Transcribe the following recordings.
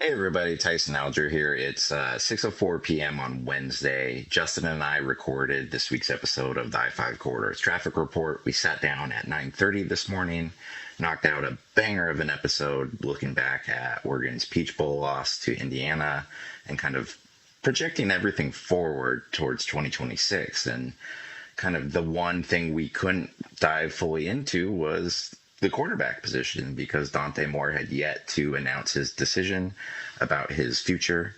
Hey everybody, Tyson Alger here. It's 6:04 p.m. on Wednesday. Justin and I recorded this week's episode of the I-5 Corridors Traffic Report. We sat down at 9:30 this morning, knocked out a banger of an episode looking back at Oregon's Peach Bowl loss to Indiana and kind of projecting everything forward towards 2026. And kind of the one thing we couldn't dive fully into was the quarterback position because Dante Moore had yet to announce his decision about his future.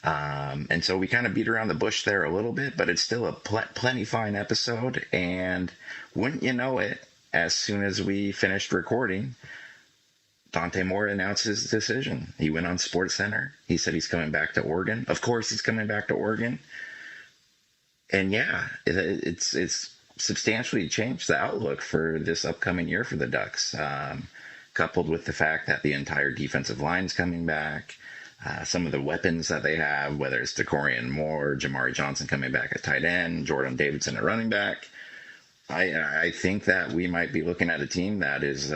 And so we kind of beat around the bush there a little bit, but it's still a plenty fine episode. And wouldn't you know it, as soon as we finished recording, Dante Moore announced his decision. He went on SportsCenter. He said he's coming back to Oregon. Of course he's coming back to Oregon. And yeah, it's substantially changed the outlook for this upcoming year for the Ducks, coupled with the fact that the entire defensive line's coming back, some of the weapons that they have, whether it's DeCorian Moore, Jamari Johnson coming back at tight end, Jordan Davidson at running back. I think that we might be looking at a team that is,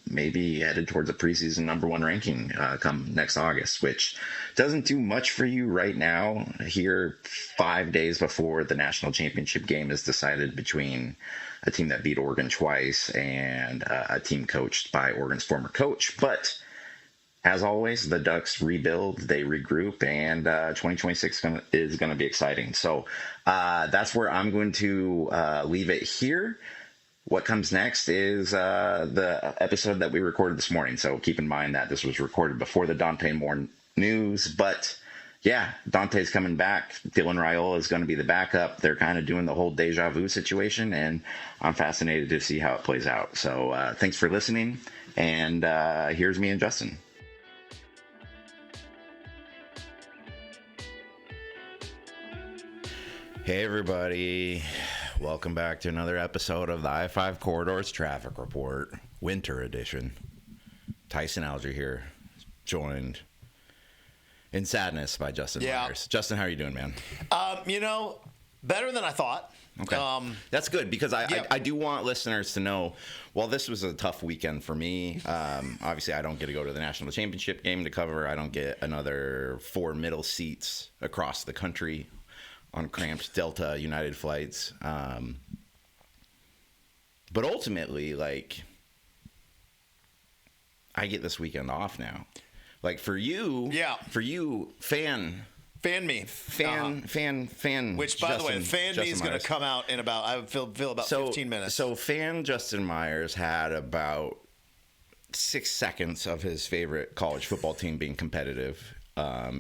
maybe headed towards a preseason number one ranking come next August, which doesn't do much for you right now. Here, 5 days before the national championship game is decided between a team that beat Oregon twice and a team coached by Oregon's former coach. But as always, the Ducks rebuild, they regroup, and 2026 is going to be exciting. So that's where I'm going to leave it here. What comes next is the episode that we recorded this morning. So keep in mind that this was recorded before the Dante Moore news. But yeah, Dante's coming back. Dylan Raiola is going to be the backup. They're kind of doing the whole deja vu situation, and I'm fascinated to see how it plays out. So thanks for listening. And here's me and Justin. Hey, everybody. Welcome back to another episode of the I-5 Corridors Traffic Report, Winter Edition. Tyson Alger here, joined in sadness by Justin Myers. Justin, how are you doing, man? Better than I thought. Okay. That's good because I do want listeners to know, while this was a tough weekend for me, obviously I don't get to go to the national championship game to cover. I don't get another 4 middle seats across the country on cramped Delta United flights. But ultimately, I get this weekend off now. For you, fan me. Fan. Which, by the way, fan me is going to come out in about, I feel about 15 minutes. So fan Justin Myers had about 6 seconds of his favorite college football team being competitive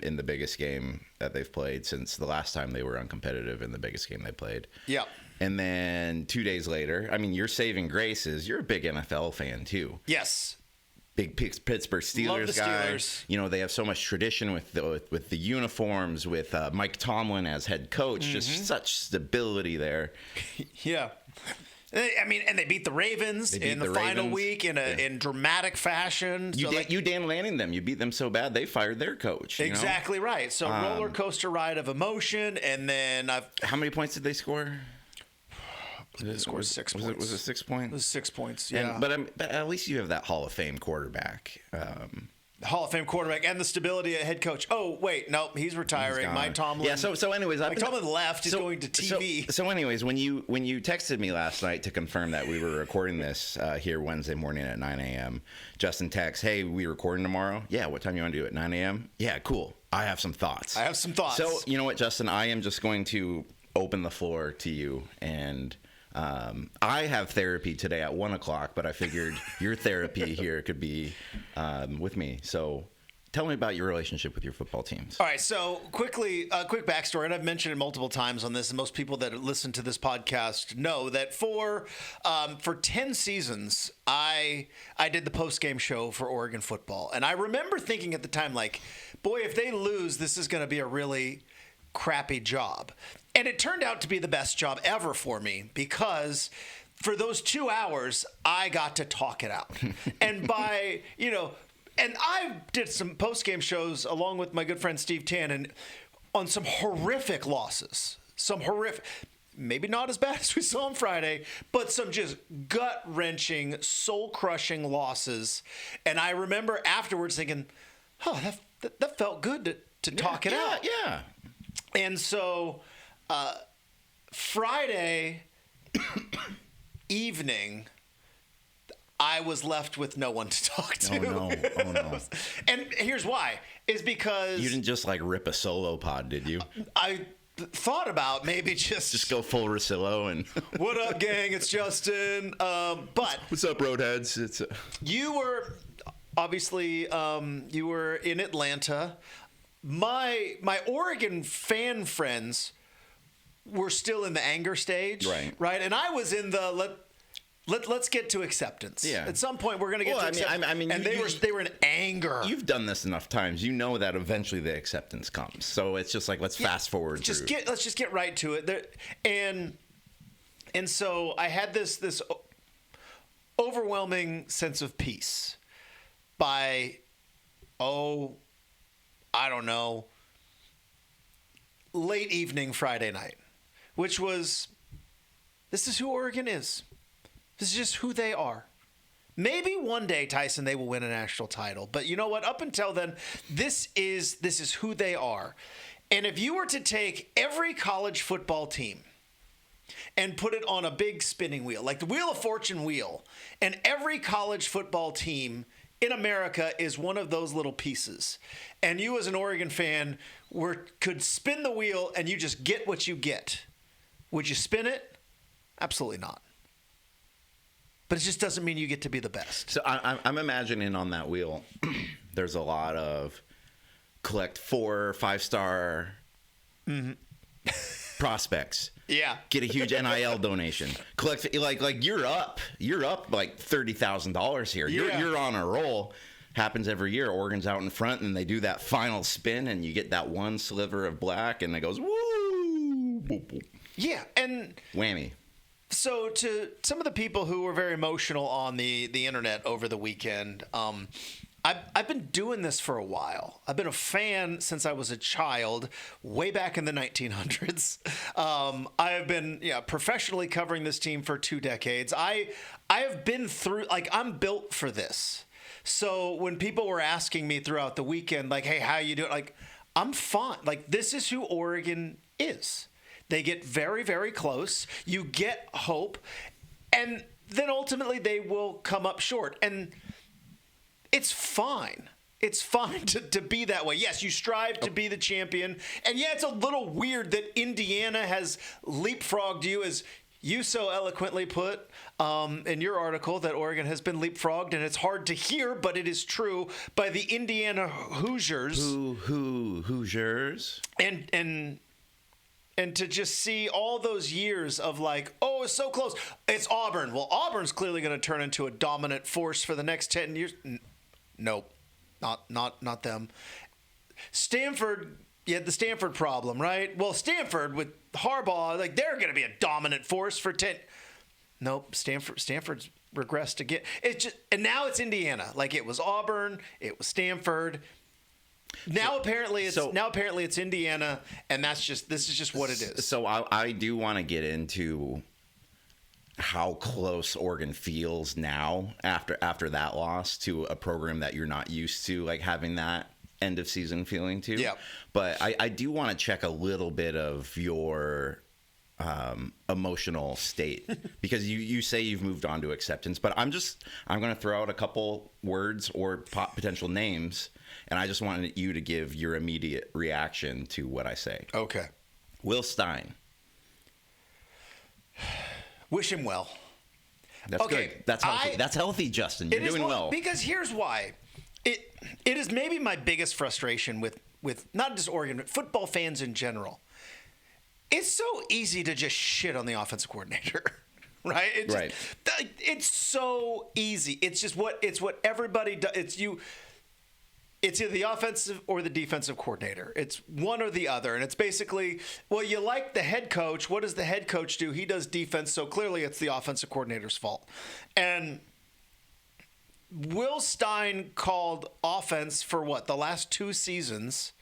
in the biggest game that they've played since the last time they were uncompetitive in the biggest game they played. Yeah. And then 2 days later, your saving grace is you're a big NFL fan too. Yes. Big Pittsburgh Steelers Love the guy. Steelers. They have so much tradition with the uniforms, with Mike Tomlin as head coach. Mm-hmm. Just such stability there. Yeah. And they beat the Ravens in the final week in dramatic fashion. You Dan Lanning them. You beat them so bad they fired their coach. Exactly right. So roller coaster ride of emotion, and then how many points did they score? They scored 6 points. Was it 6 points? It was 6 points. Yeah. But at least you have that Hall of Fame quarterback. Hall of Fame quarterback and the stability of head coach. Oh, wait. No, he's retiring. Mike Tomlin. Yeah, so anyways. Mike Tomlin left. He's going to TV. So anyways, when you texted me last night to confirm that we were recording this here Wednesday morning at 9 a.m., Justin texts, hey, we recording tomorrow? Yeah, what time you want to do it? 9 a.m.? Yeah, cool. I have some thoughts. So, you know what, Justin? I am just going to open the floor to you, and I have therapy today at 1 o'clock, but I figured your therapy here could be with me. So tell me about your relationship with your football teams. All right. So quick backstory, and I've mentioned it multiple times on this, and most people that listen to this podcast know that for 10 seasons, I did the post-game show for Oregon football. And I remember thinking at the time, boy, if they lose, this is going to be a really crappy job. And it turned out to be the best job ever for me because for those 2 hours, I got to talk it out. And and I did some post-game shows along with my good friend Steve Tannen on some horrific losses. maybe not as bad as we saw on Friday, but some just gut-wrenching, soul-crushing losses. And I remember afterwards thinking, oh, that felt good to talk it out. Yeah. And so Friday evening, I was left with no one to talk to. Oh, no. And here's why. Is because... You didn't just, rip a solo pod, did you? I thought about maybe just go full Rosillo and... What up, gang? It's Justin. But... What's up, Roadheads? You were... Obviously, you were in Atlanta. My Oregon fan friends were still in the anger stage. Right? And I was in the... Let's get to acceptance. Yeah. At some point, we're going to get to acceptance. I mean, and they were in anger. You've done this enough times. You know that eventually the acceptance comes. So it's just let's fast forward. Let's just get right to it. And so I had this overwhelming sense of peace by, I don't know, late evening Friday night, which was, this is who Oregon is. This is just who they are. Maybe one day, Tyson, they will win a national title. But you know what? Up until then, this is who they are. And if you were to take every college football team and put it on a big spinning wheel, like the Wheel of Fortune wheel, and every college football team in America is one of those little pieces, and you as an Oregon fan could spin the wheel and you just get what you get, would you spin it? Absolutely not. But it just doesn't mean you get to be the best. So I'm imagining on that wheel, there's a lot of collect 4 or 5-star prospects. Yeah. Get a huge NIL donation. Collect like you're up like $30,000 here. You're on a roll. Happens every year. Oregon's out in front, and they do that final spin, and you get that one sliver of black, and it goes woo. Boop, boop. Yeah, and whammy. So to some of the people who were very emotional on the internet over the weekend, I've been doing this for a while. I've been a fan since I was a child, way back in the 1900s. I have been professionally covering this team for 2 decades. I have been through, I'm built for this. So when people were asking me throughout the weekend, hey, how you doing? I'm fine. This is who Oregon is. They get very, very close. You get hope. And then ultimately they will come up short. And it's fine. It's fine to be that way. Yes, you strive to be the champion. And yeah, it's a little weird that Indiana has leapfrogged you, as you so eloquently put in your article, that Oregon has been leapfrogged. And it's hard to hear, but it is true, by the Indiana Hoosiers. Hoosiers? And to just see all those years of it's so close. It's Auburn. Well, Auburn's clearly going to turn into a dominant force for the next 10 years. Nope. Not them. Stanford, you had the Stanford problem, right? Well, Stanford with Harbaugh, they're going to be a dominant force for 10. Nope. Stanford's regressed again. And now it's Indiana. It was Auburn, it was Stanford. Now apparently it's Indiana, and this is just what it is. So I do want to get into how close Oregon feels now after that loss to a program that you're not used to having that end of season feeling to. Yeah. But I do want to check a little bit of your emotional state, because you say you've moved on to acceptance, but I'm going to throw out a couple words or potential names. And I just wanted you to give your immediate reaction to what I say. Okay. Will Stein. Wish him well. That's good. That's healthy. That's healthy, Justin. You're doing well. Because here's why. It is maybe my biggest frustration with not just Oregon, but football fans in general. It's so easy to just shit on the offensive coordinator. Right? It's so easy. It's what everybody does. It's either the offensive or the defensive coordinator. It's one or the other. And it's basically, well, you like the head coach. What does the head coach do? He does defense, so clearly it's the offensive coordinator's fault. And Will Stein called offense for what? The last 2 seasons.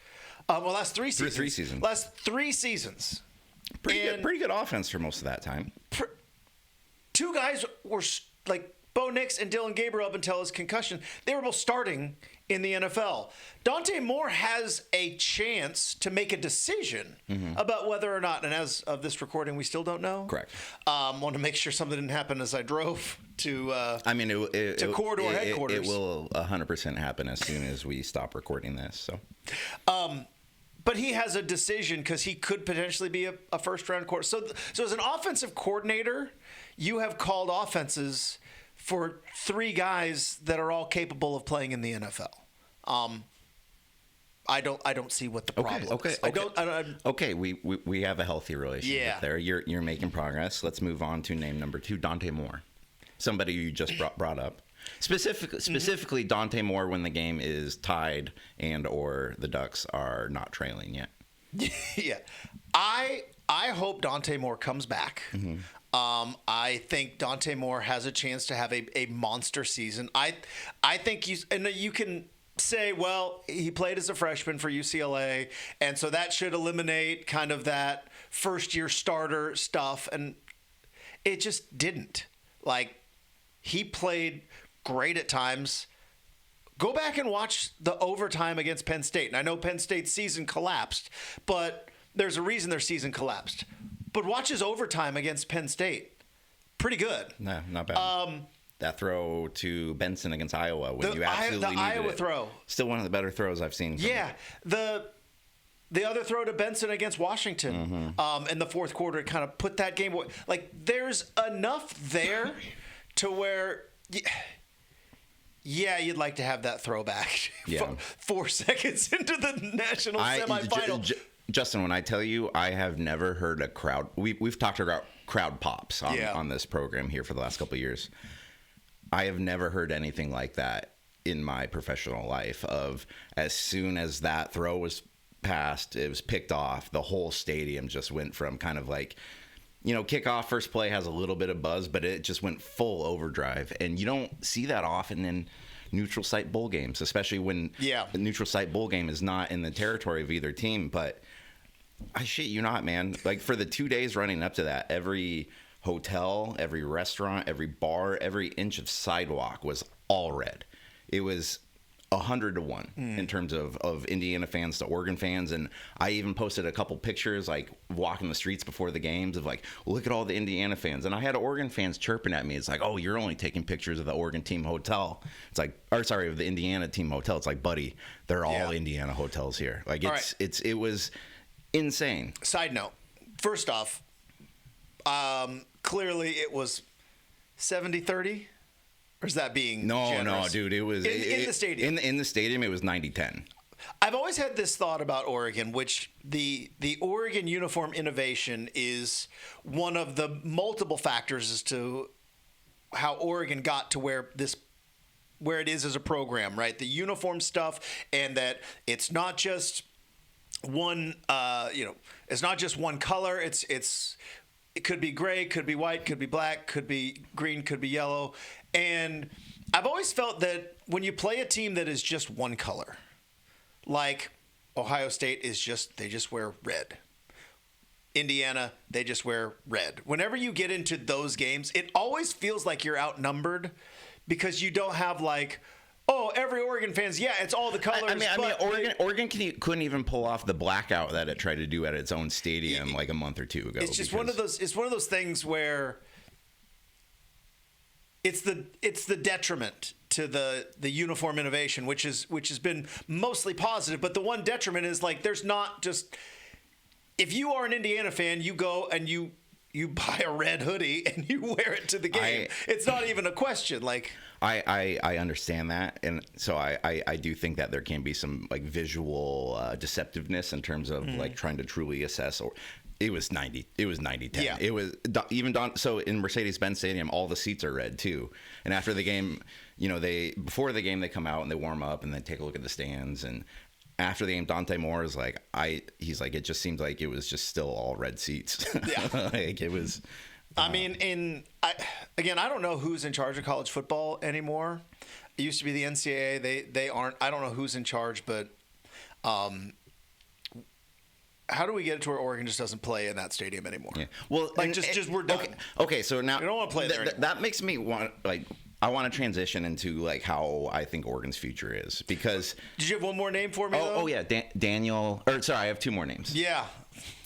Last 3 seasons. 3 seasons. Last 3 seasons. Pretty good offense for most of that time. Two guys were like Bo Nix and Dylan Gabriel up until his concussion. They were both starting in the NFL. Dante Moore has a chance to make a decision about whether or not, and as of this recording, we still don't know. Correct. Want to make sure something didn't happen as I drove to corridor headquarters. It will 100% happen as soon as we stop recording this. So. But he has a decision because he could potentially be a first-round quarterback. So as an offensive coordinator, you have called offenses for three guys that are all capable of playing in the NFL. I don't see what the problem is. Okay. We have a healthy relationship there. You're making progress. Let's move on to name number 2, Dante Moore, somebody you just brought up. Specifically, Dante Moore when the game is tied and or the Ducks are not trailing yet. Yeah, I hope Dante Moore comes back. I think Dante Moore has a chance to have a monster season. I think you can say, well, he played as a freshman for UCLA, and so that should eliminate kind of that first-year starter stuff, and it just didn't. Like, he played great at times. Go back and watch the overtime against Penn State. And I know Penn State's season collapsed, but there's a reason their season collapsed. But watch his overtime against Penn State. Pretty good. No, not bad. That throw to Benson against Iowa when you absolutely needed Iowa it. Throw. Still one of the better throws I've seen. Yeah. The other throw to Benson against Washington in the fourth quarter kind of put that game away. Like, there's enough there to where... Yeah, you'd like to have that throwback 4 seconds into the national semifinal. Justin, when I tell you, I have never heard a crowd. We've talked about crowd pops on this program here for the last couple of years. I have never heard anything like that in my professional life. Of as soon as that throw was passed, it was picked off, the whole stadium just went from kind of like, kickoff first play has a little bit of buzz, but it just went full overdrive. And you don't see that often in neutral site bowl games, especially when the neutral site bowl game is not in the territory of either team. But I shit you not, man. Like, for the 2 days running up to that, every hotel, every restaurant, every bar, every inch of sidewalk was all red. It was 100 to 1 in terms of Indiana fans to Oregon fans. And I even posted a couple pictures, like walking the streets before the games, of like, look at all the Indiana fans. And I had Oregon fans chirping at me. It's like, oh, you're only taking pictures of the Oregon team hotel. It's like, of the Indiana team hotel. It's like, buddy, they're all Indiana hotels here. Like, it was insane. Side note, first off, clearly it was 70-30. Or is that being generous? No, dude. It was in the stadium. In the stadium, it was 90-10. I've always had this thought about Oregon, which the Oregon uniform innovation is one of the multiple factors as to how Oregon got to where it is as a program, right? The uniform stuff, and that it's not just one. It's not just one color. It could be gray, could be white, could be black, could be green, could be yellow. And I've always felt that when you play a team that is just one color, like Ohio State they just wear red. Indiana, they just wear red. Whenever you get into those games, it always feels like you're outnumbered because you don't have like, oh, every Oregon fan's, it's all the colors. Oregon couldn't even pull off the blackout that it tried to do at its own stadium like a month or two ago. It's just one of those things where it's the detriment to the uniform innovation, which has been mostly positive. But the one detriment is, like, there's not just, if you are an Indiana fan, you go and you buy a red hoodie and you wear it to the game. It's not even a question. Like, I understand that, and so I do think that there can be some like visual deceptiveness in terms of like trying to truly assess. Or it was 90. It was 90-10. Yeah. It was even so in Mercedes-Benz Stadium, all the seats are red too. And after the game, before the game they come out and they warm up and they take a look at the stands. And after the game, Dante Moore is like, he's like, it just seems like it was just still all red seats. Yeah, like it was. I mean, I don't know who's in charge of college football anymore. It used to be the NCAA. They aren't. I don't know who's in charge, but how do we get it to where Oregon just doesn't play in that stadium anymore? Yeah. Well, like just we're done. Okay. So now we don't want to play there. That makes me want I want to transition into like how I think Oregon's future is because. Did you have one more name for me? Oh yeah, Daniel. Or sorry, I have two more names. Yeah.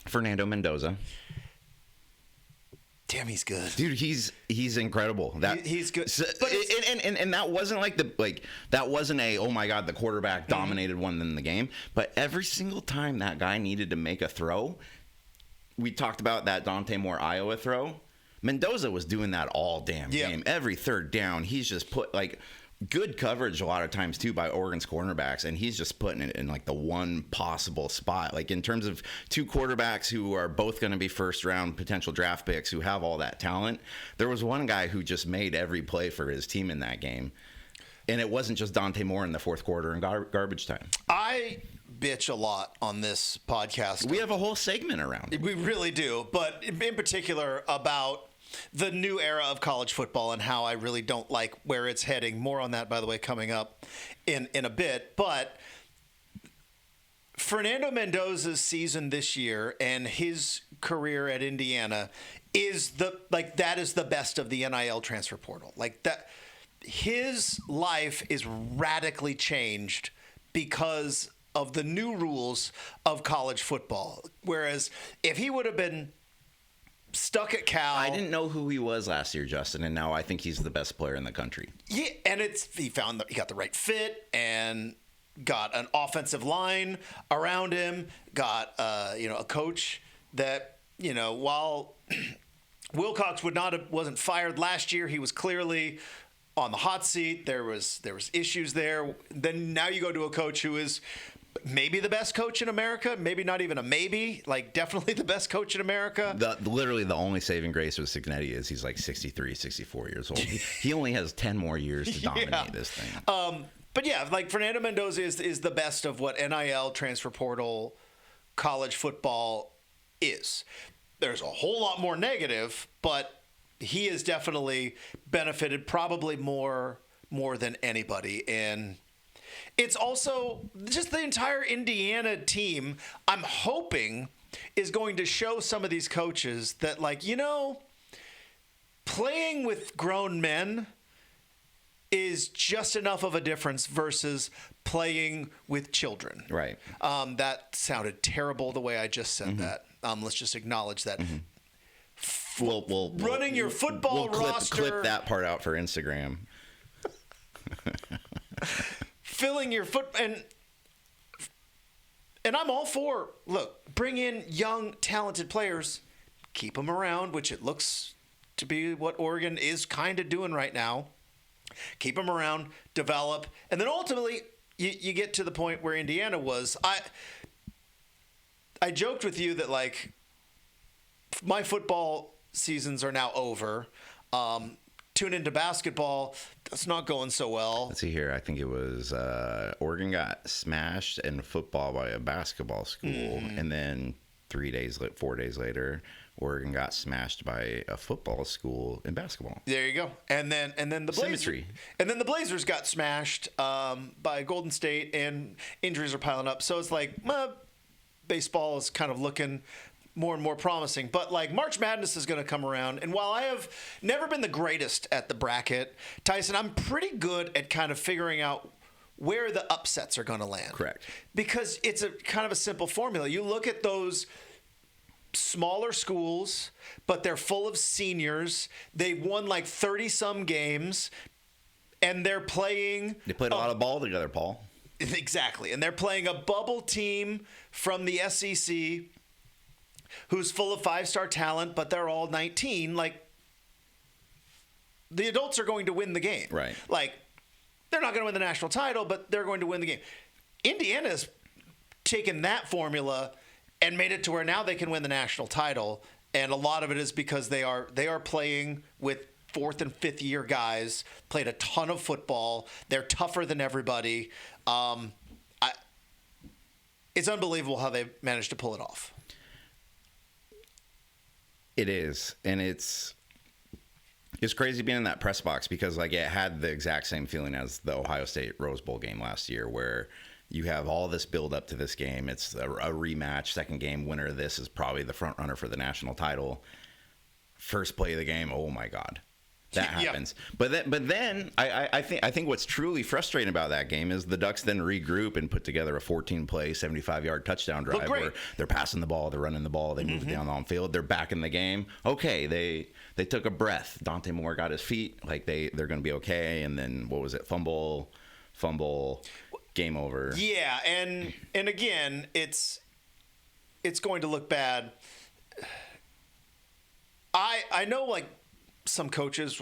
Fernando Mendoza. Damn, he's good, dude. He's incredible. He's good, but and that wasn't that wasn't a oh my god the quarterback dominated one in the game. But every single time that guy needed to make a throw, we talked about that Dante Moore Iowa throw. Mendoza was doing that all damn game. Every third down, he's just put good coverage a lot of times too by Oregon's cornerbacks, and he's just putting it in like the one possible spot. Like in terms of two quarterbacks who are both going to be first round potential draft picks who have all that talent, there was one guy who just made every play for his team in that game, and it wasn't just Dante Moore in the fourth quarter and garbage time. I bitch a lot on this podcast. We have a whole segment around it. We really do, but in particular about the new era of college football and how I really don't like where it's heading. More on that, by the way, coming up in a bit. But Fernando Mendoza's season this year and his career at Indiana is that is the best of the NIL transfer portal. Like that, his life is radically changed because of the new rules of college football. Whereas if he would have been stuck at Cal. I didn't know who he was last year, Justin, and now I think he's the best player in the country. Yeah, and he got the right fit and got an offensive line around him. Got a coach that while Wilcox wasn't fired last year, he was clearly on the hot seat. There was issues there. Then now you go to a coach who is maybe the best coach in America, maybe not even a maybe, like definitely the best coach in America. Literally the only saving grace with Cignetti is he's like 63, 64 years old. He only has 10 more years to dominate this thing. But yeah, like Fernando Mendoza is the best of what NIL transfer portal college football is. There's a whole lot more negative, but he has definitely benefited probably more than anybody. And it's also just the entire Indiana team, I'm hoping, is going to show some of these coaches that, playing with grown men is just enough of a difference versus playing with children. Right. That sounded terrible the way I just said that. Let's just acknowledge that. We'll running your football roster. Clip that part out for Instagram. Filling your foot and I'm all for bring in young talented players, keep them around, which it looks to be what Oregon is kind of doing right now. Keep them around, develop, and then ultimately you get to the point where Indiana was. I joked with you that my football seasons are now over. Tune into basketball. That's not going so well. Let's see here. I think it was Oregon got smashed in football by a basketball school, and then 4 days later, Oregon got smashed by a football school in basketball. There you go. And then the Blazers. And then the Blazers got smashed by Golden State, and injuries are piling up. So it's baseball is kind of looking more and more promising. But March Madness is going to come around, and while I have never been the greatest at the bracket, Tyson, I'm pretty good at kind of figuring out where the upsets are going to land. Correct. Because it's a kind of a simple formula. You look at those smaller schools, but they're full of seniors. They won 30-some games, and they're playing. They played a lot of ball together, Paul. Exactly. And they're playing a bubble team from the SEC who's full of five-star talent, but they're all 19. The adults are going to win the game. Right. They're not going to win the national title, but they're going to win the game. Indiana's taken that formula and made it to where now they can win the national title, and a lot of it is because they are playing with fourth and fifth year guys, played a ton of football. They're tougher than everybody. It's unbelievable how they managed to pull it off. It is, and it's crazy being in that press box because it had the exact same feeling as the Ohio State Rose Bowl game last year, where You have all this build up to this game. It's a rematch. Second game winner of this is probably the front runner for the national title. First play of the game, oh my God. That happens. Yeah. But then I think what's truly frustrating about that game is the Ducks then regroup and put together a 14-play, 75-yard touchdown drive where they're passing the ball, they're running the ball, they move it down the field, they're back in the game. Okay, they took a breath. Dante Moore got his feet, like they're going to be okay. And then what was it? Fumble, game over. Yeah, and again, it's going to look bad. I know, like, some coaches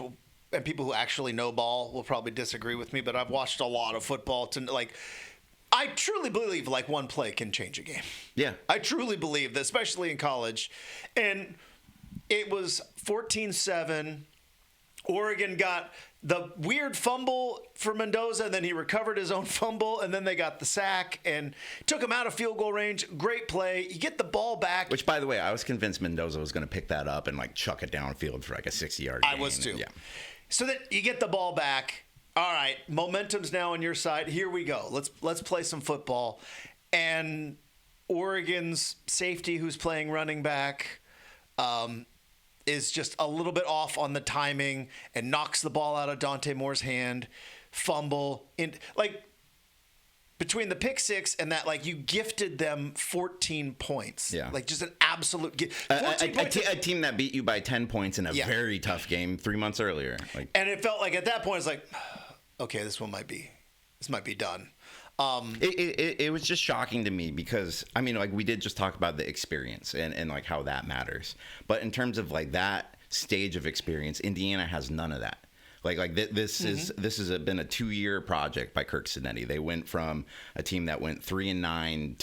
and people who actually know ball will probably disagree with me, but I've watched a lot of football I truly believe like one play can change a game. Yeah. I truly believe that, especially in college. And it was 14-7. Oregon got the weird fumble for Mendoza, and then he recovered his own fumble, and then they got the sack and took him out of field goal range. Great play. You get the ball back. Which, by the way, I was convinced Mendoza was going to pick that up and like chuck it downfield for like a 60-yard gain. I was too. Yeah. So that you get the ball back. All right, momentum's now on your side. Here we go. Let's play some football. And Oregon's safety, who's playing running back, is just a little bit off on the timing and knocks the ball out of Dante Moore's hand, fumble. Between the pick six and that, like, you gifted them 14 points. Yeah. Like, just an absolute gift. A team that beat you by 10 points in a very tough game 3 months earlier. And it felt like at that point, it's like, okay, this might be done. It was just shocking to me because, I mean, like, we did just talk about the experience and like how that matters. But in terms of like that stage of experience, Indiana has none of that. This has been a 2-year project by Kirk Cinetti. They went from a team that went 3-9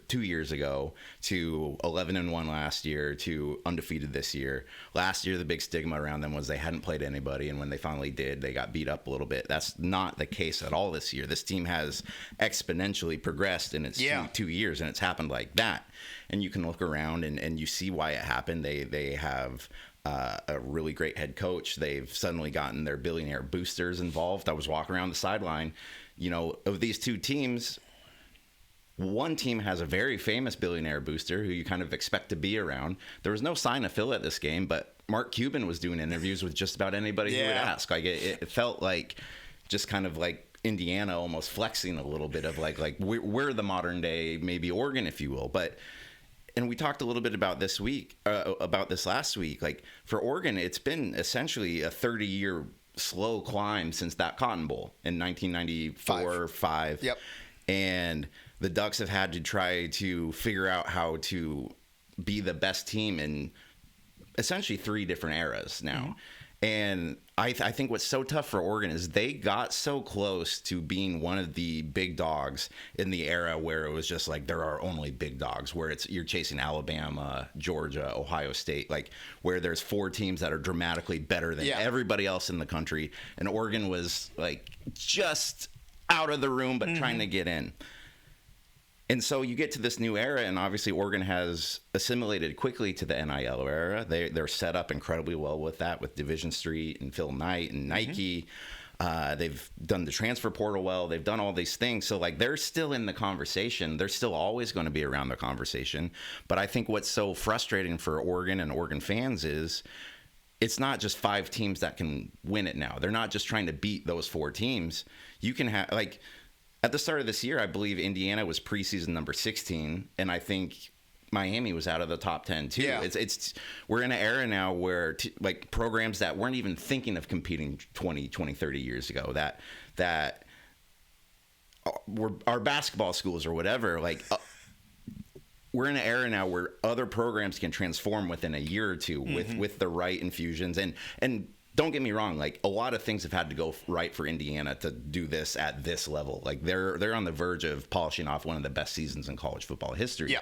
2 years ago to 11-1 last year to undefeated this year. Last year, the big stigma around them was they hadn't played anybody, and when they finally did, they got beat up a little bit. That's not the case at all this year. This team has exponentially progressed in its 2 years, and it's happened like that. And you can look around and you see why it happened. They have a really great head coach. They've suddenly gotten their billionaire boosters involved. I was walking around the sideline. Of these two teams, one team has a very famous billionaire booster who you kind of expect to be around. There was no sign of Phil at this game, but Mark Cuban was doing interviews with just about anybody who would ask. Like it felt like just kind of like Indiana almost flexing a little bit of like we're the modern day maybe Oregon, if you will. And we talked a little bit about this last week. Like for Oregon, it's been essentially a 30-year slow climb since that Cotton Bowl in 1994-5. Yep. And the Ducks have had to try to figure out how to be the best team in essentially 3 different eras now. Mm-hmm. And I think what's so tough for Oregon is they got so close to being one of the big dogs in the era where it was just like there are only big dogs, where you're chasing Alabama, Georgia, Ohio State, like where there's 4 teams that are dramatically better than everybody else in the country. And Oregon was like just out of the room, but trying to get in. And so you get to this new era, and obviously Oregon has assimilated quickly to the NIL era. They're set up incredibly well with that, with Division Street and Phil Knight and Nike. They've done the transfer portal well. They've done all these things. So, like, they're still in the conversation. They're still always going to be around the conversation. But I think what's so frustrating for Oregon and Oregon fans is it's not just 5 teams that can win it now. They're not just trying to beat those 4 teams. You can have, like... At the start of this year, I believe Indiana was preseason number 16, and I think Miami was out of the top 10 too. Yeah. It's we're in an era now where like programs that weren't even thinking of competing 20, 30 years ago that were our basketball schools or whatever, like we're in an era now where other programs can transform within a year or two with the right infusions and don't get me wrong, like a lot of things have had to go right for Indiana to do this at this level. Like they're on the verge of polishing off one of the best seasons in college football history. Yeah.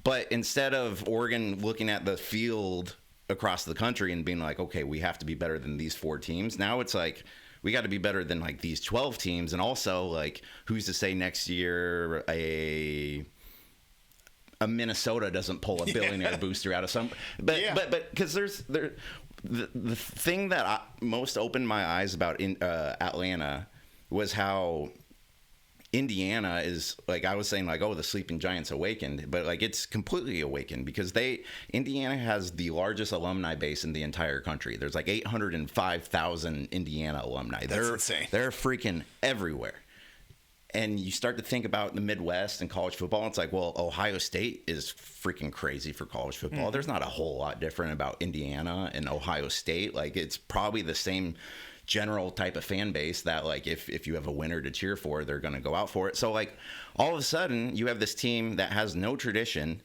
But instead of Oregon looking at the field across the country and being like, okay, we have to be better than these 4 teams. Now it's like we got to be better than like these 12 teams, and also like who's to say next year a Minnesota doesn't pull a billionaire booster out of some, but because the thing that most opened my eyes about in Atlanta was how Indiana is like, I was saying, like, oh, the sleeping giants awakened, but like it's completely awakened because Indiana has the largest alumni base in the entire country. There's like 805,000 Indiana alumni. That's insane. They're freaking everywhere. And you start to think about the Midwest and college football. It's like, well, Ohio State is freaking crazy for college football. Mm-hmm. There's not a whole lot different about Indiana and Ohio State. Like, it's probably the same general type of fan base that, like, if you have a winner to cheer for, they're going to go out for it. So, like, all of a sudden, you have this team that has no tradition.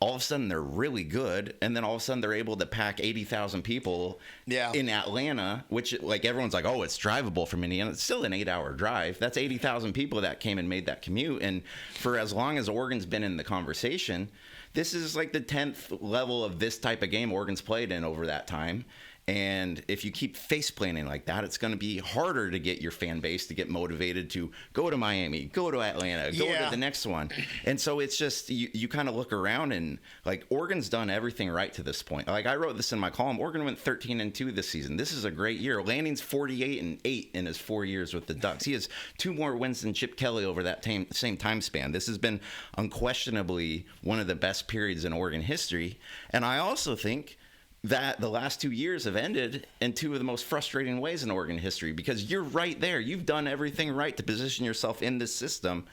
All of a sudden, they're really good, and then all of a sudden, they're able to pack 80,000 people in Atlanta, which, like, everyone's like, oh, it's drivable from Indiana. It's still an 8-hour drive. That's 80,000 people that came and made that commute, and for as long as Oregon's been in the conversation, this is like the 10th level of this type of game Oregon's played in over that time. And if you keep face planning like that, it's going to be harder to get your fan base to get motivated to go to Miami, go to Atlanta, go to the next one. And so it's just, you kind of look around and, like, Oregon's done everything right to this point. Like, I wrote this in my column. Oregon went 13-2 this season. This is a great year. Lanning's 48-8 in his 4 years with the Ducks. He has 2 more wins than Chip Kelly over that same time span. This has been unquestionably one of the best periods in Oregon history. And I also think that the last 2 years have ended in 2 of the most frustrating ways in Oregon history, because you're right there. You've done everything right to position yourself in this system.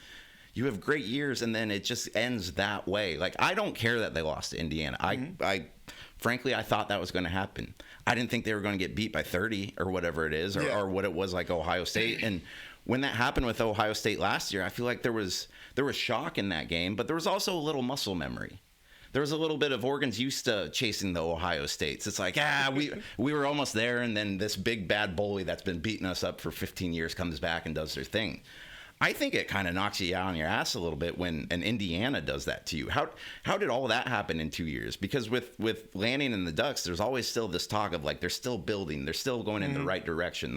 You have great years, and then it just ends that way. Like, I don't care that they lost to Indiana. I frankly, I thought that was going to happen. I didn't think they were going to get beat by 30 or whatever it is, or what it was like Ohio State. And when that happened with Ohio State last year, I feel like there was shock in that game, but there was also a little muscle memory. There was a little bit of Oregon's used to chasing the Ohio States. It's like, we were almost there, and then this big bad bully that's been beating us up for 15 years comes back and does their thing. I think it kind of knocks you out on your ass a little bit when an Indiana does that to you. How did all that happen in 2 years? Because with Lanning and the Ducks, there's always still this talk of, like, they're still building, they're still going in the right direction.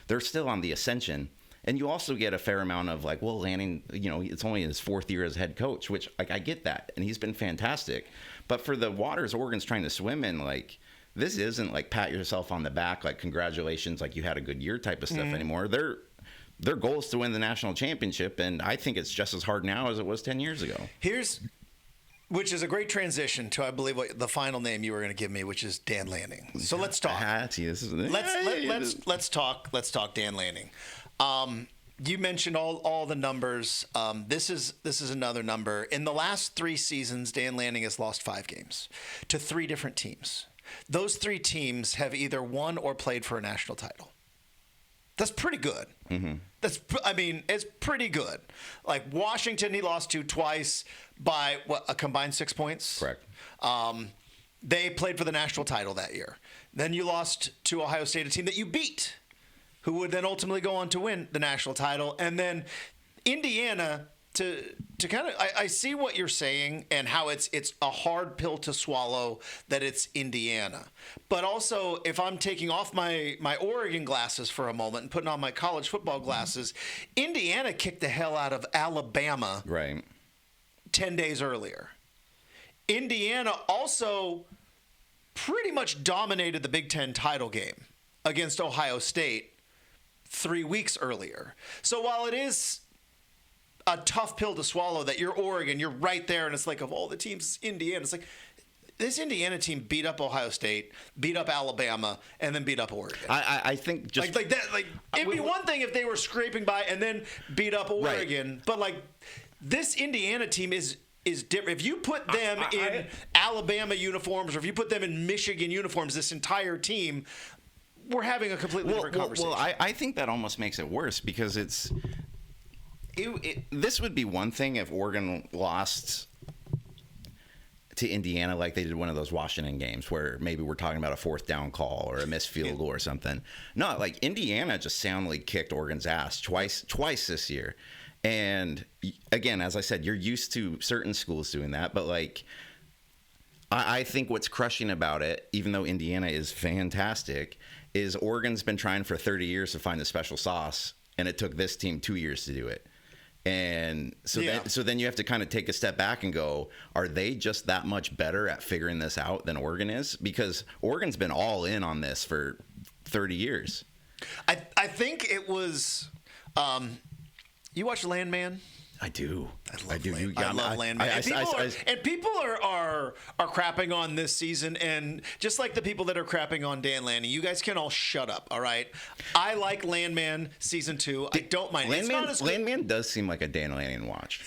They're still on the ascension. And you also get a fair amount of, like, well, Lanning, it's only his 4th year as head coach, which, like, I get that. And he's been fantastic. But for the waters Oregon's trying to swim in, like, this isn't, like, pat yourself on the back, like, congratulations, like, you had a good year type of stuff anymore. Their goal is to win the national championship. And I think it's just as hard now as it was 10 years ago. Which is a great transition to, I believe, what the final name you were going to give me, which is Dan Lanning. So let's talk. Let's talk Dan Lanning. You mentioned all the numbers. This is another number. In the last 3 seasons, Dan Lanning has lost 5 games to 3 different teams. Those 3 teams have either won or played for a national title. That's pretty good. Mm-hmm. It's pretty good. Like, Washington, he lost to twice by a combined 6 points. Correct. They played for the national title that year. Then you lost to Ohio State, a team that you beat, who would then ultimately go on to win the national title. And then Indiana, to kind of, I see what you're saying and how it's a hard pill to swallow that it's Indiana. But also, if I'm taking off my Oregon glasses for a moment and putting on my college football glasses, Indiana kicked the hell out of Alabama 10 days earlier. Indiana also pretty much dominated the Big Ten title game against Ohio State 3 weeks earlier. So while it is a tough pill to swallow that you're Oregon, you're right there, and it's like, of all the teams, Indiana, it's like, this Indiana team beat up Ohio State, beat up Alabama, and then beat up Oregon. I think just like that. Like, it'd be one thing if they were scraping by and then beat up Oregon, but, like, this Indiana team is different. If you put them in Alabama uniforms, or if you put them in Michigan uniforms, this entire team, we're having a completely different conversation. Well, I think that almost makes it worse, because this would be one thing if Oregon lost to Indiana like they did one of those Washington games where maybe we're talking about a 4th down call or a missed field goal or something. No, like, Indiana just soundly kicked Oregon's ass twice this year. And again, as I said, you're used to certain schools doing that, but, like, I think what's crushing about it, even though Indiana is fantastic, is Oregon's been trying for 30 years to find the special sauce, and it took this team 2 years to do it. And so then you have to kind of take a step back and go, are they just that much better at figuring this out than Oregon is? Because Oregon's been all in on this for 30 years. I think it was You watch Landman? I do. I do. I love Landman. And people are crapping on this season, and just like the people that are crapping on Dan Lanning, you guys can all shut up, all right? I like Landman season 2. I don't mind. Landman does seem like a Dan Lanning watch.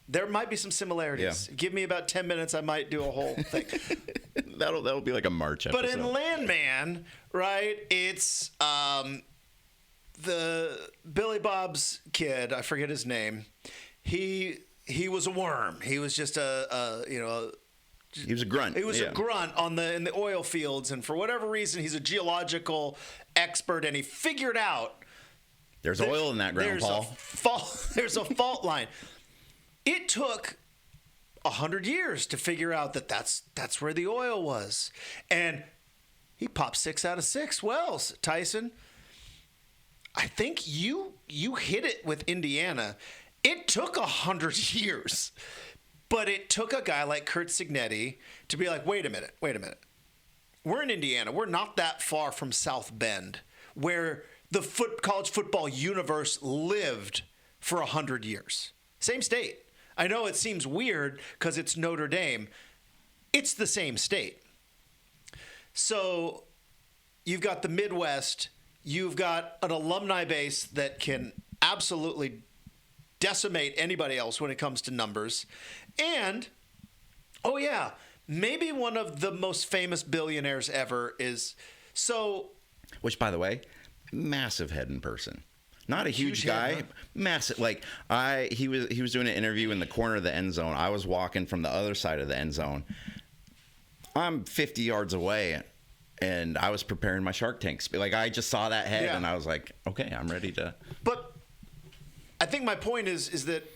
There might be some similarities. Yeah. Give me about 10 minutes, I might do a whole thing. that'll be like a March episode. But in Landman, right, it's the Billy Bob's kid, I forget his name. He was a worm. He was just he was a grunt. He was a grunt in the oil fields, and for whatever reason, he's a geological expert, and he figured out there's oil in that ground, Paul. There's a fault line. It took 100 years to figure out that's where the oil was. And he popped 6 out of 6 wells, Tyson. I think you hit it with Indiana. It took 100 years. But it took a guy like Curt Cignetti to be like, wait a minute. We're in Indiana. We're not that far from South Bend, where the college football universe lived for 100 years. Same state. I know it seems weird because it's Notre Dame. It's the same state. So you've got the Midwest. You've got an alumni base that can absolutely decimate anybody else when it comes to numbers. And, oh yeah, maybe one of the most famous billionaires ever is so. Which, by the way, massive head in person. Not a huge guy, head, huh? Massive. Like he was doing an interview in the corner of the end zone. I was walking from the other side of the end zone. I'm 50 yards away, and I was preparing my Shark Tank. Like I just saw that head, and I was like, okay, I'm ready to. But I think my point is that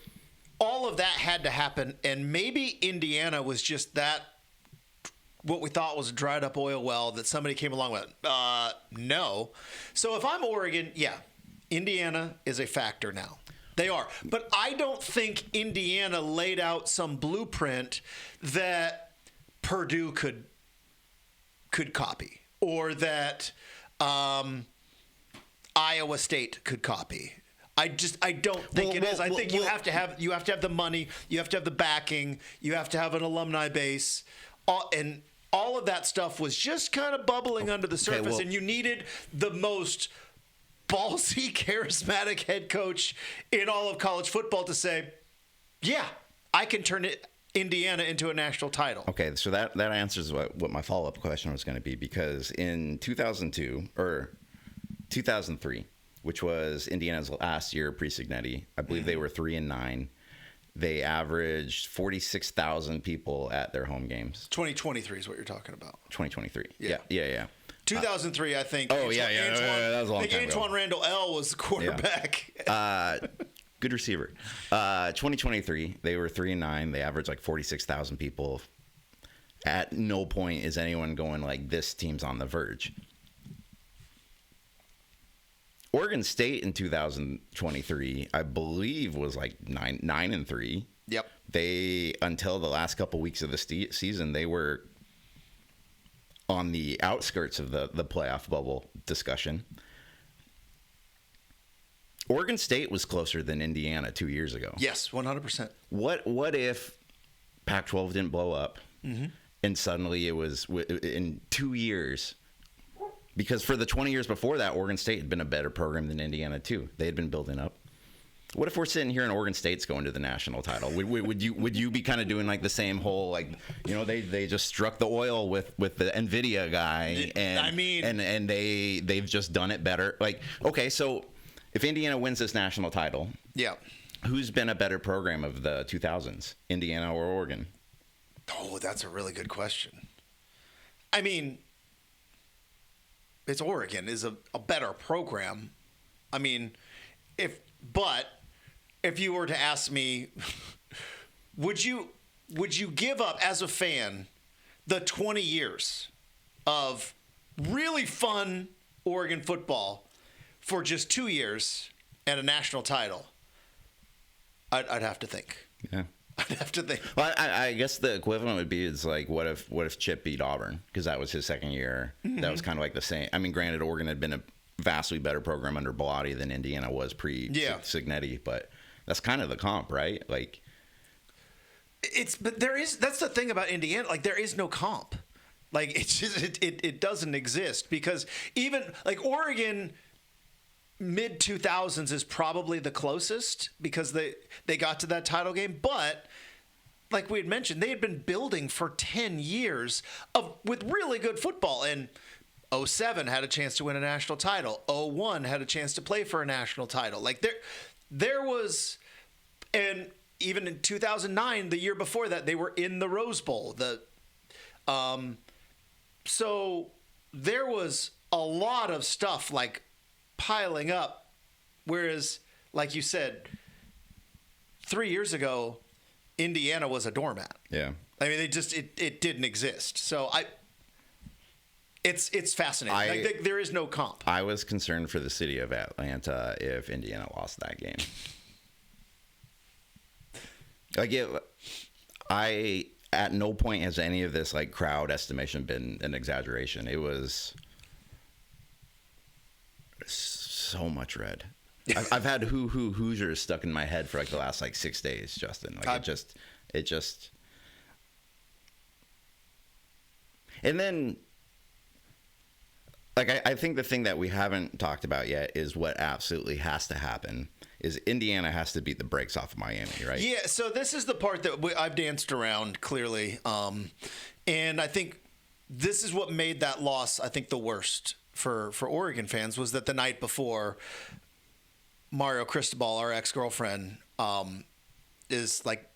all of that had to happen, and maybe Indiana was just that. What we thought was a dried up oil well that somebody came along with. No. So if I'm Oregon, yeah. Indiana is a factor now. They are. But I don't think Indiana laid out some blueprint that Purdue could copy, or that Iowa State could copy. I don't think it is. I think you have to have the money, you have to have the backing, you have to have an alumni base, and all of that stuff was just kind of bubbling under the surface, and you needed the most ballsy, charismatic head coach in all of college football to say, yeah, I can turn Indiana into a national title. Okay, so that answers what my follow-up question was going to be, because in 2002 or 2003, which was Indiana's last year pre-Cignetti, I believe they were 3-9. They averaged 46,000 people at their home games. 2023 is what you're talking about. 2023. Yeah. 2003, I think. Oh, yeah. That was a long time ago. Antoine Randall L. was the quarterback. Yeah. Good receiver. 2023, they were 3-9. They averaged like 46,000 people. At no point is anyone going like, this team's on the verge. Oregon State in 2023, I believe, was like 9-3. Yep. They, until the last couple weeks of the season, they were on the outskirts of the playoff bubble discussion. Oregon State was closer than Indiana 2 years ago. Yes, 100%. What if Pac-12 didn't blow up, and suddenly it was in 2 years? Because for the 20 years before that, Oregon State had been a better program than Indiana too. They had been building up. What if we're sitting here and Oregon State's going to the national title? Would you be kind of doing like the same whole, like, you know, they just struck the oil with the Nvidia guy, and they've just done it better. Like, okay, so if Indiana wins this national title, yeah, who's been a better program of the 2000s, Indiana or Oregon? Oh, that's a really good question. I mean, it's Oregon is a better program. I mean, if you were to ask me, would you give up as a fan the 20 years of really fun Oregon football for just 2 years and a national title? I'd have to think. Yeah. I'd have to think. Well, I guess the equivalent would be is like, what if Chip beat Auburn, because that was his second year. That was kind of like the same. I mean, granted, Oregon had been vastly better program under Bellotti than Indiana was pre-Cignetti, but that's kind of the comp, right? Like, but that's the thing about Indiana. Like, there is no comp. Like, it's just it doesn't exist, because even like Oregon mid 2000s is probably the closest, because they got to that title game, but like we had mentioned, they had been building for 10 years with really good football. And 07 had a chance to win a national title. 01 had a chance to play for a national title. Like, there was, and even in 2009, the year before that, they were in the Rose Bowl. So there was a lot of stuff like piling up. Whereas, like you said, 3 years ago, Indiana was a doormat. Yeah. I mean, it didn't exist. So it's fascinating. Like, there is no comp. I was concerned for the city of Atlanta if Indiana lost that game. At no point has any of this like crowd estimation been an exaggeration. It was so much red. I've had Hoosiers stuck in my head for like the last like 6 days, Justin. Like, it just. And then, like, I think the thing that we haven't talked about yet is what absolutely has to happen is Indiana has to beat the brakes off of Miami, right? Yeah, so this is the part that I've danced around clearly. And I think this is what made that loss, I think, the worst for Oregon fans, was that the night before, Mario Cristobal, our ex-girlfriend, is like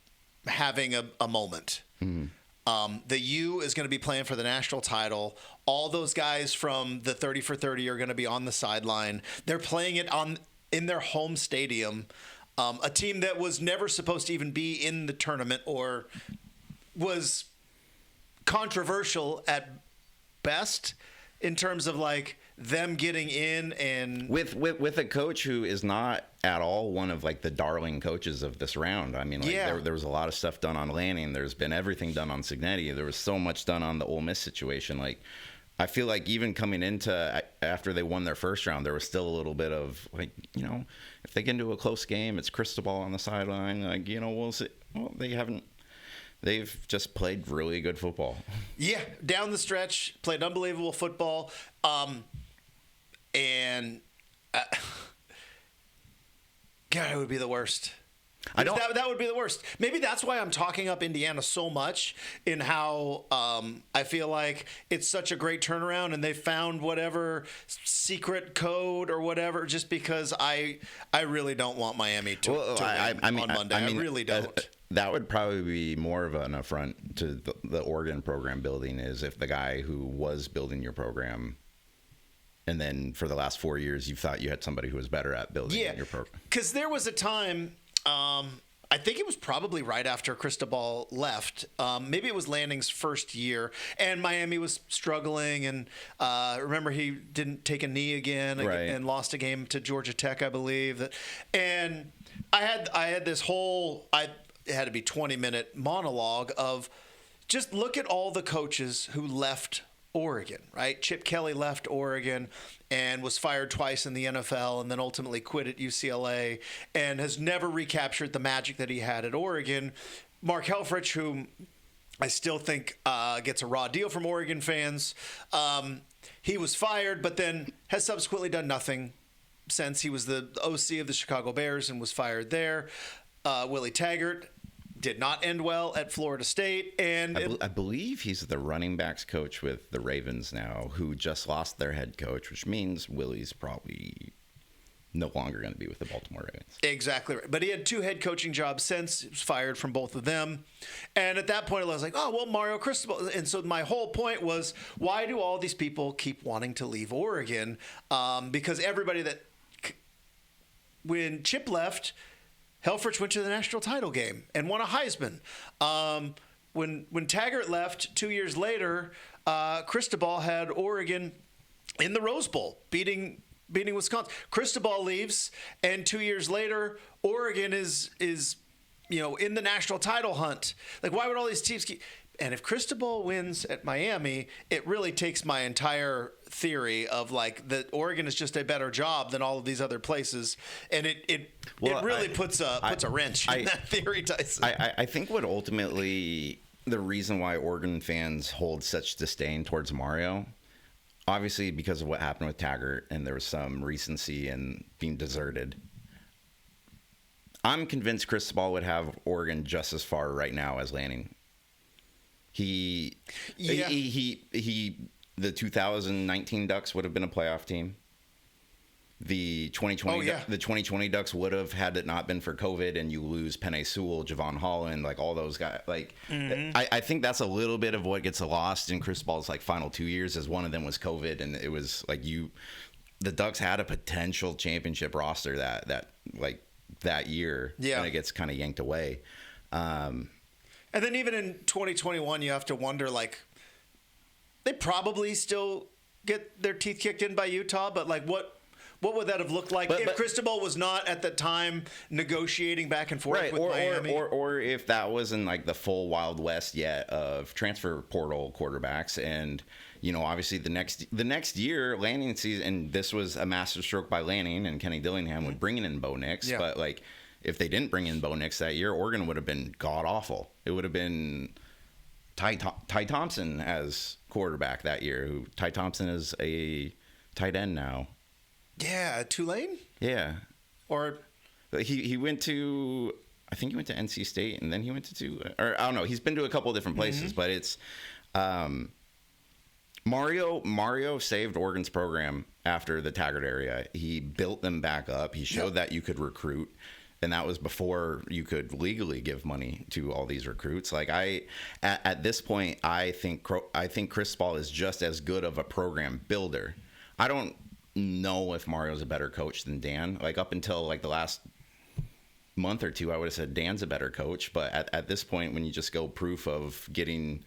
having a moment. Mm-hmm. The U is going to be playing for the national title. All those guys from the 30 for 30 are going to be on the sideline. They're playing it in their home stadium. A team that was never supposed to even be in the tournament, or was controversial at best in terms of like them getting in, and with a coach who is not at all one of like the darling coaches of this round. I mean, like, there was a lot of stuff done on Lanning. There's been everything done on Cignetti. There was so much done on the Ole Miss situation. Like, I feel like even coming into after they won their first round, there was still a little bit of like, you know, if they get into a close game, it's Cristobal on the sideline. Like, you know, we'll see. Well, they've just played really good football. Yeah, down the stretch, played unbelievable football. And God, it would be the worst. That would be the worst. Maybe that's why I'm talking up Indiana so much, in how I feel like it's such a great turnaround, and they found whatever secret code or whatever, just because I really don't want Miami to win on Monday. I really don't. That would probably be more of an affront to the Oregon program building, is if the guy who was building your program, and then for the last 4 years, you thought you had somebody who was better at building your program. Because there was a time, I think it was probably right after Cristobal left. Maybe it was Lanning's first year, and Miami was struggling. And remember, he didn't take a knee again, and lost a game to Georgia Tech, I believe. And I had this whole, it had to be 20-minute monologue of just look at all the coaches who left Oregon, right? Chip Kelly left Oregon and was fired twice in the NFL, and then ultimately quit at UCLA, and has never recaptured the magic that he had at Oregon. Mark Helfrich, who I still think gets a raw deal from Oregon fans, he was fired, but then has subsequently done nothing since. He was the OC of the Chicago Bears and was fired there. Willie Taggart did not end well at Florida State. And I believe he's the running backs coach with the Ravens now, who just lost their head coach, which means Willie's probably no longer going to be with the Baltimore Ravens. Exactly right. But he had 2 head coaching jobs since. He was fired from both of them. And at that point, I was like, oh, well, Mario Cristobal. And so my whole point was, why do all these people keep wanting to leave Oregon? Because everybody when Chip left, Helfrich went to the national title game and won a Heisman. When Taggart left 2 years later, Cristobal had Oregon in the Rose Bowl, beating Wisconsin. Cristobal leaves, and 2 years later, Oregon is in the national title hunt. Like, why would all these teams keep? And if Cristobal wins at Miami, it really takes my entire theory of like that Oregon is just a better job than all of these other places, and it really puts a wrench in that theory, Tyson. I think what ultimately the reason why Oregon fans hold such disdain towards Mario, obviously because of what happened with Taggart, and there was some recency in being deserted. I'm convinced Cristobal would have Oregon just as far right now as Lanning. The 2019 Ducks would have been a playoff team. The 2020 Ducks would have, had it not been for COVID and you lose Penei Sewell, Javon Holland, like all those guys. Like, I think that's a little bit of what gets lost in Cristobal's like final 2 years, as one of them was COVID, and it was like the Ducks had a potential championship roster that year, and it gets kind of yanked away. And then even in 2021, you have to wonder, like, they probably still get their teeth kicked in by Utah, but like what would that have looked like if Cristobal was not at the time negotiating back and forth with Miami? Or if that wasn't like the full Wild West yet of transfer portal quarterbacks. And, you know, obviously the next year, Lanning season, and this was a masterstroke by Lanning and Kenny Dillingham with bringing in Bo Nix. Yeah. But, like, if they didn't bring in Bo Nix that year, Oregon would have been god-awful. It would have been Ty Thompson as quarterback that year. Ty Thompson is a tight end now. Yeah, Tulane? Yeah. Or he went to, I think he went to NC State, and then he went to or I don't know. He's been to a couple of different places, but it's Mario saved Oregon's program after the Taggart area. He built them back up. He showed that you could recruit, and that was before you could legally give money to all these recruits. Like at this point, I think Cristobal is just as good of a program builder. I don't know if Mario's a better coach than Dan. Like up until like the last month or two, I would have said Dan's a better coach. But at this point, when you just go proof of getting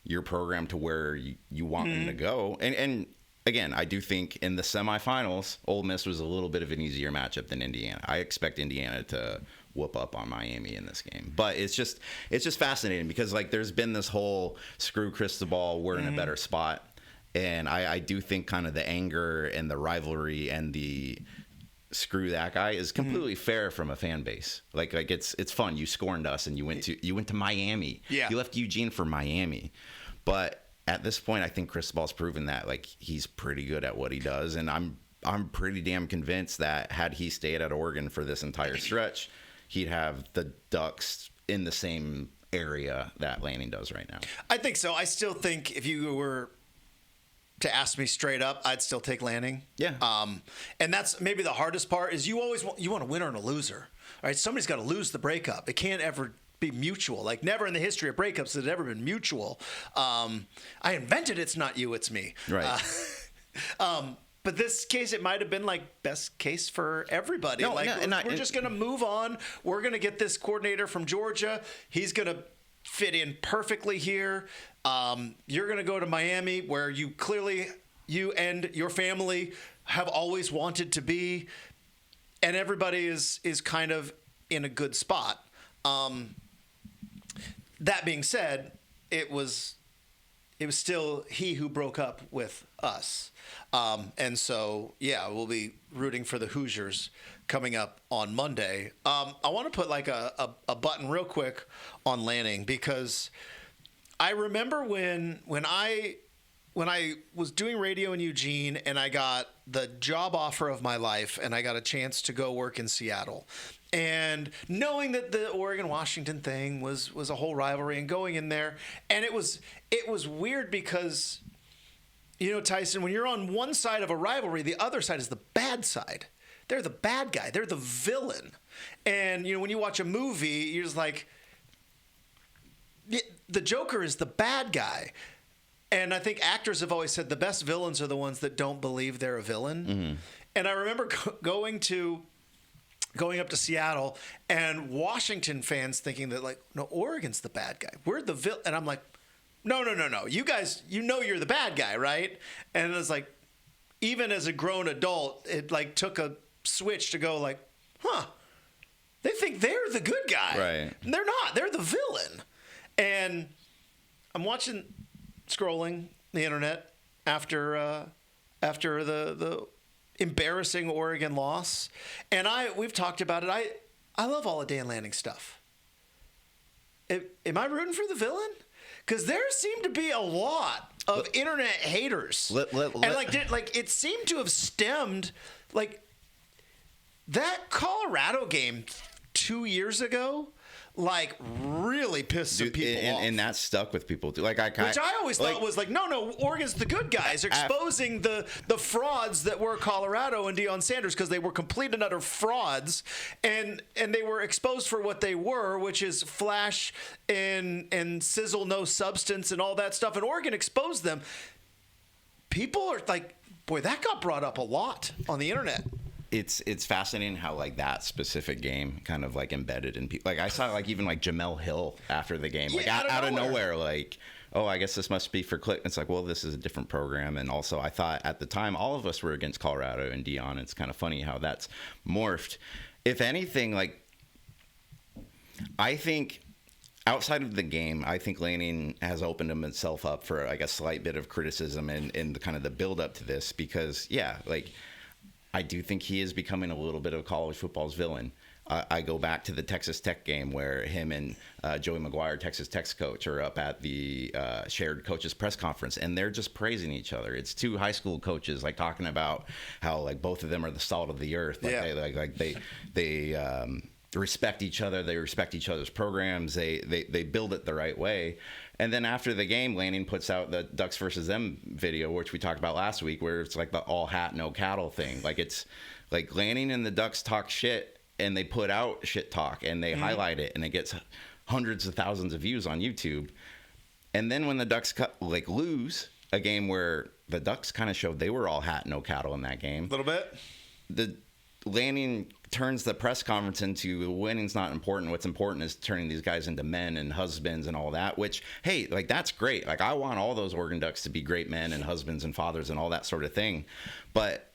your program to where you want them to go, and again, I do think in the semifinals, Ole Miss was a little bit of an easier matchup than Indiana. I expect Indiana to whoop up on Miami in this game. But it's just fascinating because like there's been this whole screw Cristobal, we're in a better spot. And I do think kind of the anger and the rivalry and the screw that guy is completely fair from a fan base. Like it's fun. You scorned us and you went to Miami. Yeah. You left Eugene for Miami. But at this point, I think Cristobal's proven that like he's pretty good at what he does, and I'm pretty damn convinced that had he stayed at Oregon for this entire stretch, he'd have the Ducks in the same area that Lanning does right now. I think so. I still think if you were to ask me straight up, I'd still take Lanning. Yeah. And that's maybe the hardest part is you want a winner and a loser. All right. Somebody's got to lose the breakup. It can't ever be mutual. Like never in the history of breakups has it ever been mutual. I invented it's not you, it's me. Right. But this case, it might have been like best case for everybody. No, we're just going to move on. We're going to get this coordinator from Georgia. He's going to fit in perfectly here. You're going to go to Miami where you and your family have always wanted to be, and everybody is kind of in a good spot. That being said, it was still he who broke up with us. And so, yeah, we'll be rooting for the Hoosiers coming up on Monday. I want to put like a button real quick on Lanning because I remember when I was doing radio in Eugene and I got the job offer of my life and I got a chance to go work in Seattle. And knowing that the Oregon-Washington thing was a whole rivalry and going in there, and it was weird because, you know, Tyson, when you're on one side of a rivalry, the other side is the bad side. They're the bad guy. They're the villain. And, you know, when you watch a movie, you're just like, the Joker is the bad guy. And I think actors have always said the best villains are the ones that don't believe they're a villain. Mm-hmm. And I remember going up to Seattle and Washington fans thinking that, like, no, Oregon's the bad guy. We're the villain. And I'm like, no. You guys, you know you're the bad guy, right? And it was like, even as a grown adult, it, like, took a switch to go, like, they think they're the good guy. Right. And they're not. They're the villain. And I'm scrolling the internet after the embarrassing Oregon loss, and we've talked about it. I love all of Dan Lanning stuff. Am I rooting for the villain? Because there seemed to be a lot of internet haters, and it seemed to have stemmed that Colorado game 2 years ago. Really pissed some people off. And that stuck with people too. Which I always thought was no, Oregon's the good guys, exposing the frauds that were Colorado and Deion Sanders, because they were complete and utter frauds, and they were exposed for what they were, which is flash and sizzle, no substance, and all that stuff. And Oregon exposed them. People are like, boy, that got brought up a lot on the internet. It's fascinating how that specific game kind of embedded in people. I saw even Jamel Hill after the game, out of nowhere, oh, I guess this must be for click. It's well, this is a different program. And also I thought at the time all of us were against Colorado and Deion. It's kind of funny how that's morphed. If anything, I think outside of the game, I think Lanning has opened himself up for a slight bit of criticism in the kind of the build up to this, because I do think he is becoming a little bit of college football's villain. I go back to the Texas Tech game where him and Joey McGuire, Texas Tech's coach, are up at the shared coaches press conference, and they're just praising each other. It's two high school coaches talking about how both of them are the salt of the earth. They respect each other. They respect each other's programs. They build it the right way. And then after the game, Lanning puts out the Ducks versus them video, which we talked about last week, where it's the all hat, no cattle thing. It's Lanning and the Ducks talk shit, and they put out shit talk, and they highlight it, and it gets hundreds of thousands of views on YouTube. And then when the Ducks lose a game where the Ducks kind of showed they were all hat, no cattle in that game. A little bit. The Lanning turns the press conference into winning's not important. What's important is turning these guys into men and husbands and all that, which, hey, that's great. I want all those Oregon Ducks to be great men and husbands and fathers and all that sort of thing. But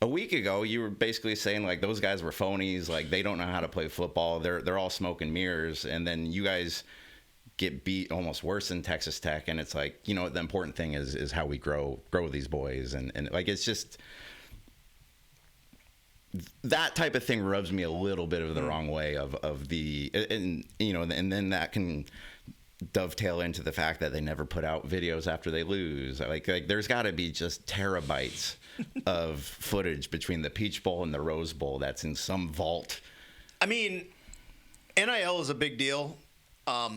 a week ago, you were basically saying those guys were phonies. They don't know how to play football. They're all smoke and mirrors. And then you guys get beat almost worse than Texas Tech. And it's the important thing is how we grow these boys. And it's just, that type of thing rubs me a little bit of the wrong way of the, and then that can dovetail into the fact that they never put out videos after they lose. There's got to be just terabytes of footage between the Peach Bowl and the Rose Bowl that's in some vault. I mean, NIL is a big deal. How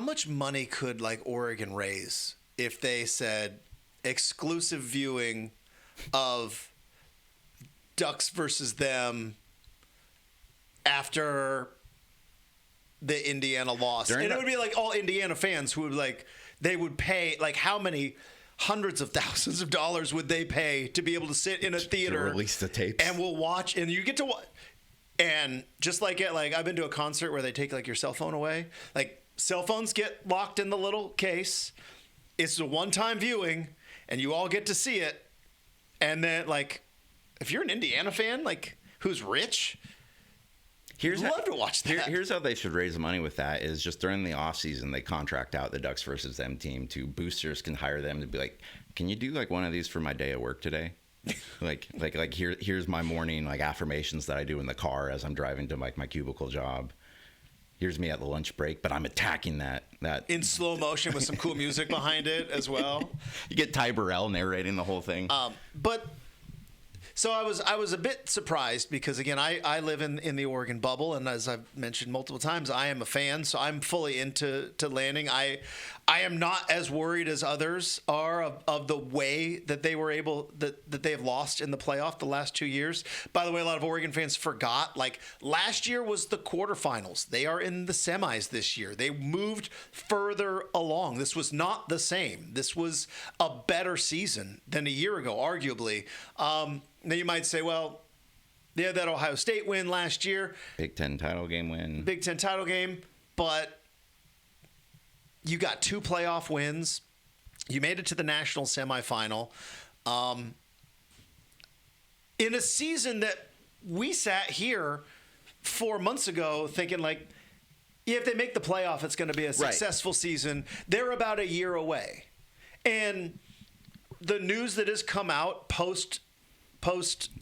much money could Oregon raise if they said exclusive viewing of Ducks versus them after the Indiana loss? And it would be all Indiana fans who would they would pay how many hundreds of thousands of dollars would they pay to be able to sit in a theater to release the tapes, and we'll watch, and you get to watch. And just I've been to a concert where they take your cell phone away. Cell phones get locked in the little case. It's a one-time viewing, and you all get to see it. And then if you're an Indiana fan who's rich, I'd love to watch that. Here's how they should raise the money with that is just during the off season, they contract out the Ducks versus them team to boosters can hire them to be can you do one of these for my day at work today? Here's my morning affirmations that I do in the car as I'm driving to my cubicle job. Here's me at the lunch break, but I'm attacking that in slow motion with some cool music behind it as well. You get Ty Burrell narrating the whole thing. So I was a bit surprised because, again, I live in the Oregon bubble, and as I've mentioned multiple times, I am a fan, so I'm fully into Lanning. I am not as worried as others are of the way that they were able that they have lost in the playoff the last 2 years. By the way, a lot of Oregon fans forgot last year was the quarterfinals. They are in the semis this year. They moved further along. This was not the same. This was a better season than a year ago, arguably. Now you might say, well, they had that Ohio State win last year. Big Ten title game win. Big Ten title game, but you got 2 playoff wins. You made it to the national semifinal. In a season that we sat here 4 months ago thinking if they make the playoff, it's going to be a successful season. They're about a year away. And the news that has come out post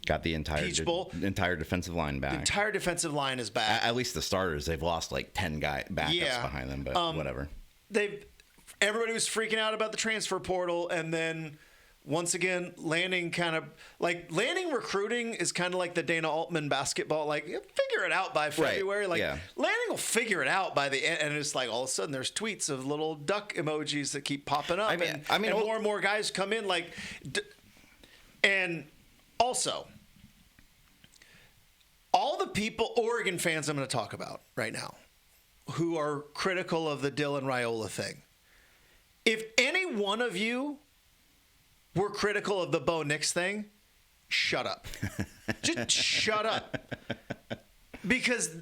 got the Peach Bowl, entire defensive line back. The entire defensive line is back. At least the starters. They've lost like 10 backups behind them, but whatever. Everybody was freaking out about the transfer portal, and then once again, landing recruiting is kind of like the Dana Altman basketball. Like, figure it out by February. Right. Landing will figure it out by the end. And it's like all of a sudden there's tweets of little duck emojis that keep popping up. And more and more guys come in. And also, all the people, Oregon fans I'm going to talk about right now, who are critical of the Dylan Raiola thing. If any one of you were critical of the Bo Nix thing, shut up. Just shut up. Because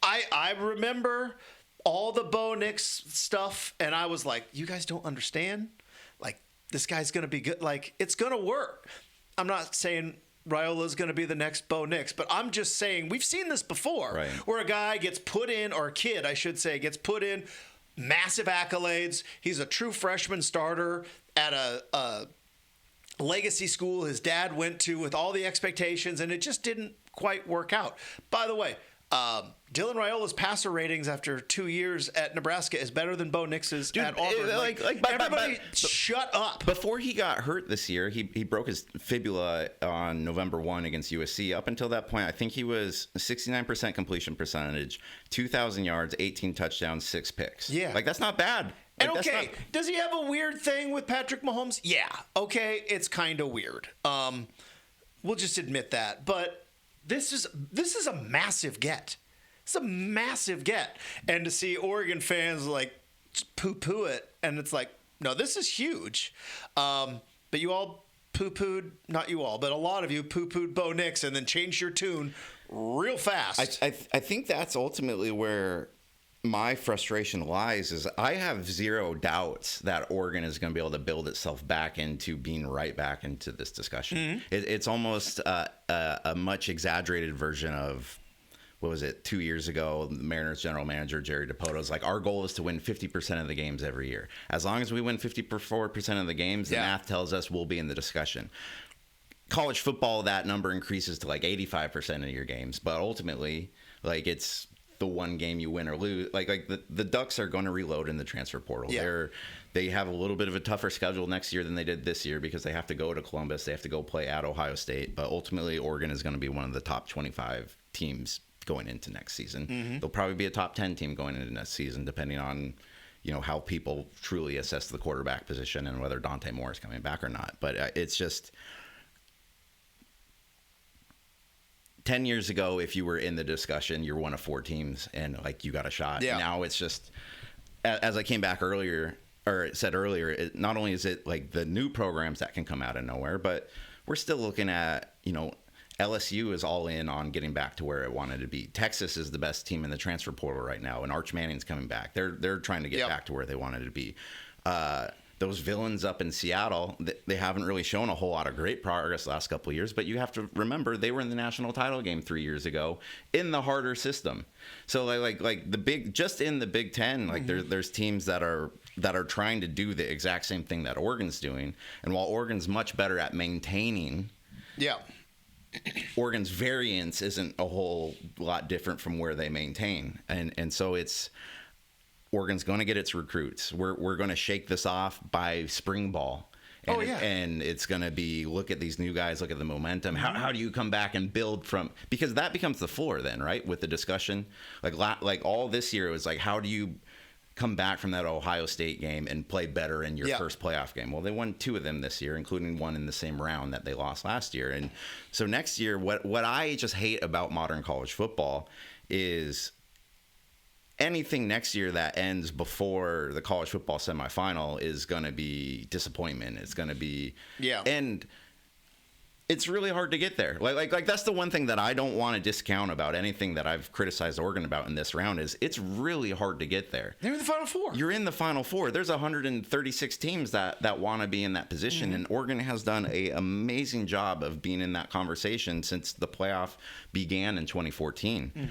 I remember all the Bo Nix stuff, and I was like, you guys don't understand? Like, this guy's going to be good. Like, it's going to work. I'm not saying Raiola's going to be the next Bo Nix, but I'm just saying we've seen this before, where a guy gets put in, or a kid, I should say, gets put in, massive accolades. He's a true freshman starter at a legacy school his dad went to with all the expectations, and it just didn't quite work out. By the way, Dylan Raiola's passer ratings after 2 years at Nebraska is better than Bo Nix's at Auburn. Everybody shut up. Before he got hurt this year, he broke his fibula on November 1 against USC. Up until that point, I think he was 69% completion percentage, 2,000 yards, 18 touchdowns, 6 picks. Yeah. Like, that's not bad. And does he have a weird thing with Patrick Mahomes? Yeah. Okay, it's kind of weird. We'll just admit that. But this is a massive get. It's a massive get. And to see Oregon fans like poo-poo it, and it's like, no, this is huge. But you all poo-pooed, not you all, but a lot of you poo-pooed Bo Nix and then changed your tune real fast. I think that's ultimately where my frustration lies. Is I have zero doubts that Oregon is going to be able to build itself back into being right back into this discussion. Mm-hmm. It's almost a much exaggerated version of, what was it, 2 years ago, the Mariners general manager Jerry Dipoto was like, our goal is to win 50% of the games every year. As long as we win 54% of the games, the math tells us we'll be in the discussion. College football, that number increases to like 85% of your games, but ultimately, like, it's the one game you win or lose. Like the Ducks are going to reload in the transfer portal. Yeah. They have a little bit of a tougher schedule next year than they did this year because they have to go to Columbus. They have to go play at Ohio State. But ultimately, Oregon is going to be one of the top 25 teams going into next season. Mm-hmm. They'll probably be a top 10 team going into next season, depending on, how people truly assess the quarterback position and whether Dante Moore is coming back or not. But it's just 10 years ago, if you were in the discussion, you're one of 4 teams and like you got a shot. Yeah. Now it's just, as I came back earlier, or said earlier, not only is it like the new programs that can come out of nowhere, but we're still looking at, LSU is all in on getting back to where it wanted to be. Texas is the best team in the transfer portal right now, and Arch Manning's coming back. They're trying to get back to where they wanted to be. Those villains up in Seattle, they haven't really shown a whole lot of great progress the last couple of years, but you have to remember they were in the national title game 3 years ago in the harder system. So like the big, just in the Big Ten, like there's teams that are trying to do the exact same thing that Oregon's doing. And while Oregon's much better at maintaining, Oregon's variance isn't a whole lot different from where they maintain. And so it's, Oregon's going to get its recruits. We're going to shake this off by spring ball. And and it's going to be, look at these new guys, look at the momentum. How do you come back and build from, because that becomes the floor then, right? With the discussion, like all this year, it was like, how do you come back from that Ohio State game and play better in your first playoff game? Well, they won 2 of them this year, including one in the same round that they lost last year. And so next year, what I just hate about modern college football is anything next year that ends before the college football semifinal is going to be disappointment. It's going to be, and it's really hard to get there. Like that's the one thing that I don't want to discount about anything that I've criticized Oregon about in this round is it's really hard to get there. They're in the Final Four. You're in the Final Four. There's 136 teams that want to be in that position, and Oregon has done an amazing job of being in that conversation since the playoff began in 2014.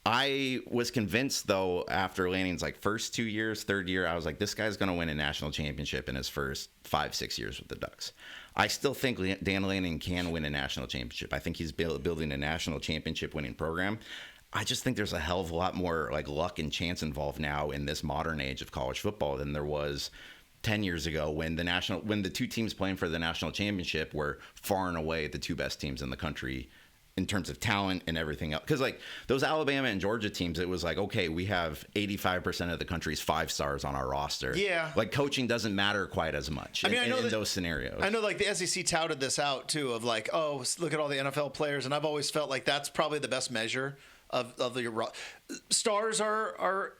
I was convinced, though, after Lanning's first 2 years, third year, I was like, this guy's going to win a national championship in his first 5-6 years with the Ducks. I still think Dan Lanning can win a national championship. I think he's building a national championship winning program. I just think there's a hell of a lot more luck and chance involved now in this modern age of college football than there was 10 years ago when the two teams playing for the national championship were far and away the two best teams in the country in terms of talent and everything else. Because those Alabama and Georgia teams, it was okay, we have 85% of the country's 5 stars on our roster. Yeah. Coaching doesn't matter quite as much in those scenarios. I know the SEC touted this out too of oh, look at all the NFL players. And I've always felt like that's probably the best measure of the stars are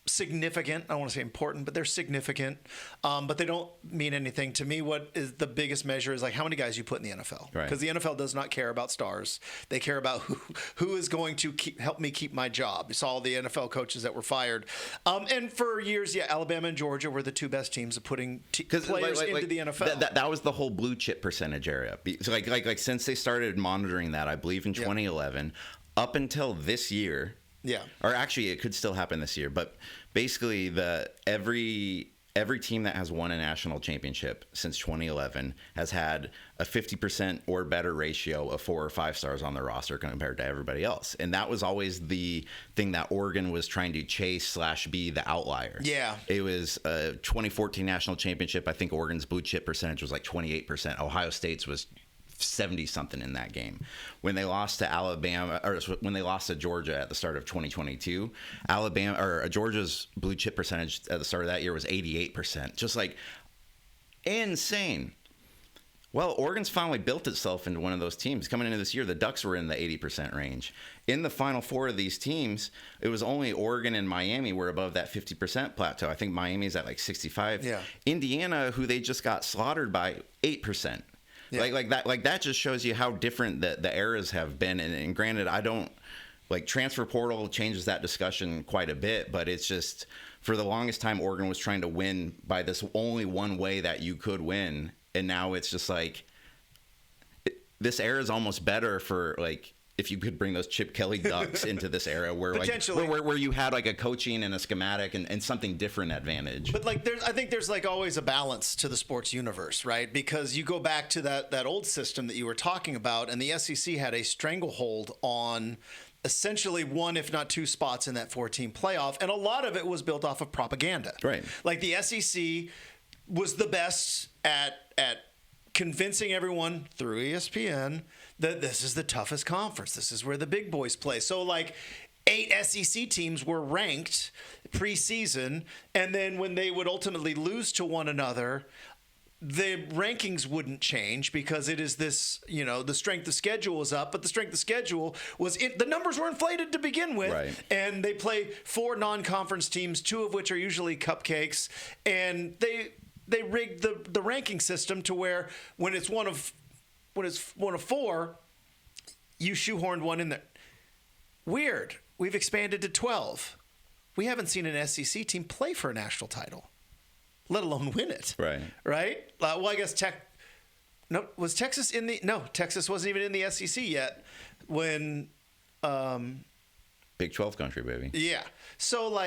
significant. I don't want to say important, but they're significant. But they don't mean anything to me. What is the biggest measure is how many guys you put in the NFL. Right. Because the NFL does not care about stars. They care about who is going to help me keep my job. You saw all the NFL coaches that were fired. And for years, Alabama and Georgia were the two best teams of putting players into the NFL. That was the whole blue chip percentage area. So since they started monitoring that, I believe in 2011, up until this year. Yeah. Or actually, it could still happen this year. But basically, every team that has won a national championship since 2011 has had a 50% or better ratio of 4 or 5 stars on their roster compared to everybody else. And that was always the thing that Oregon was trying to chase / be the outlier. Yeah. It was a 2014 national championship. I think Oregon's blue chip percentage was 28%. Ohio State's was 70 something in that game. When they lost to Alabama, or when they lost to Georgia at the start of 2022, Georgia's blue chip percentage at the start of that year was 88%. Just insane. Well, Oregon's finally built itself into one of those teams. Coming into this year, the Ducks were in the 80% range. In the Final Four of these teams, it was only Oregon and Miami were above that 50% plateau. I think Miami's at 65. Yeah. Indiana, who they just got slaughtered by, 8%. Yeah. That just shows you how different the eras have been. And granted, I don't transfer portal changes that discussion quite a bit, but it's just for the longest time Oregon was trying to win by this only one way that you could win, and now it's just this era is almost better for if you could bring those Chip Kelly Ducks into this era where where you had a coaching and a schematic and something different advantage. But I think there's always a balance to the sports universe, right? Because you go back to that old system that you were talking about, and the SEC had a stranglehold on essentially one, if not two spots in that 4-team playoff, and a lot of it was built off of propaganda. Right. The SEC was the best at convincing everyone through ESPN that this is the toughest conference. This is where the big boys play. So 8 SEC teams were ranked preseason, and then when they would ultimately lose to one another, the rankings wouldn't change because it is this, the strength of schedule was up, but the strength of schedule was the numbers were inflated to begin with. Right. And they play 4 non-conference teams, 2 of which are usually cupcakes, and they rigged the ranking system to where when it's one of 4, you shoehorned one in there. Weird. We've expanded to 12. We haven't seen an SEC team play for a national title, let alone win it. Right. Right? Well, I guess was Texas in the? No, Texas wasn't even in the SEC yet when. Big 12 country, baby. Yeah. So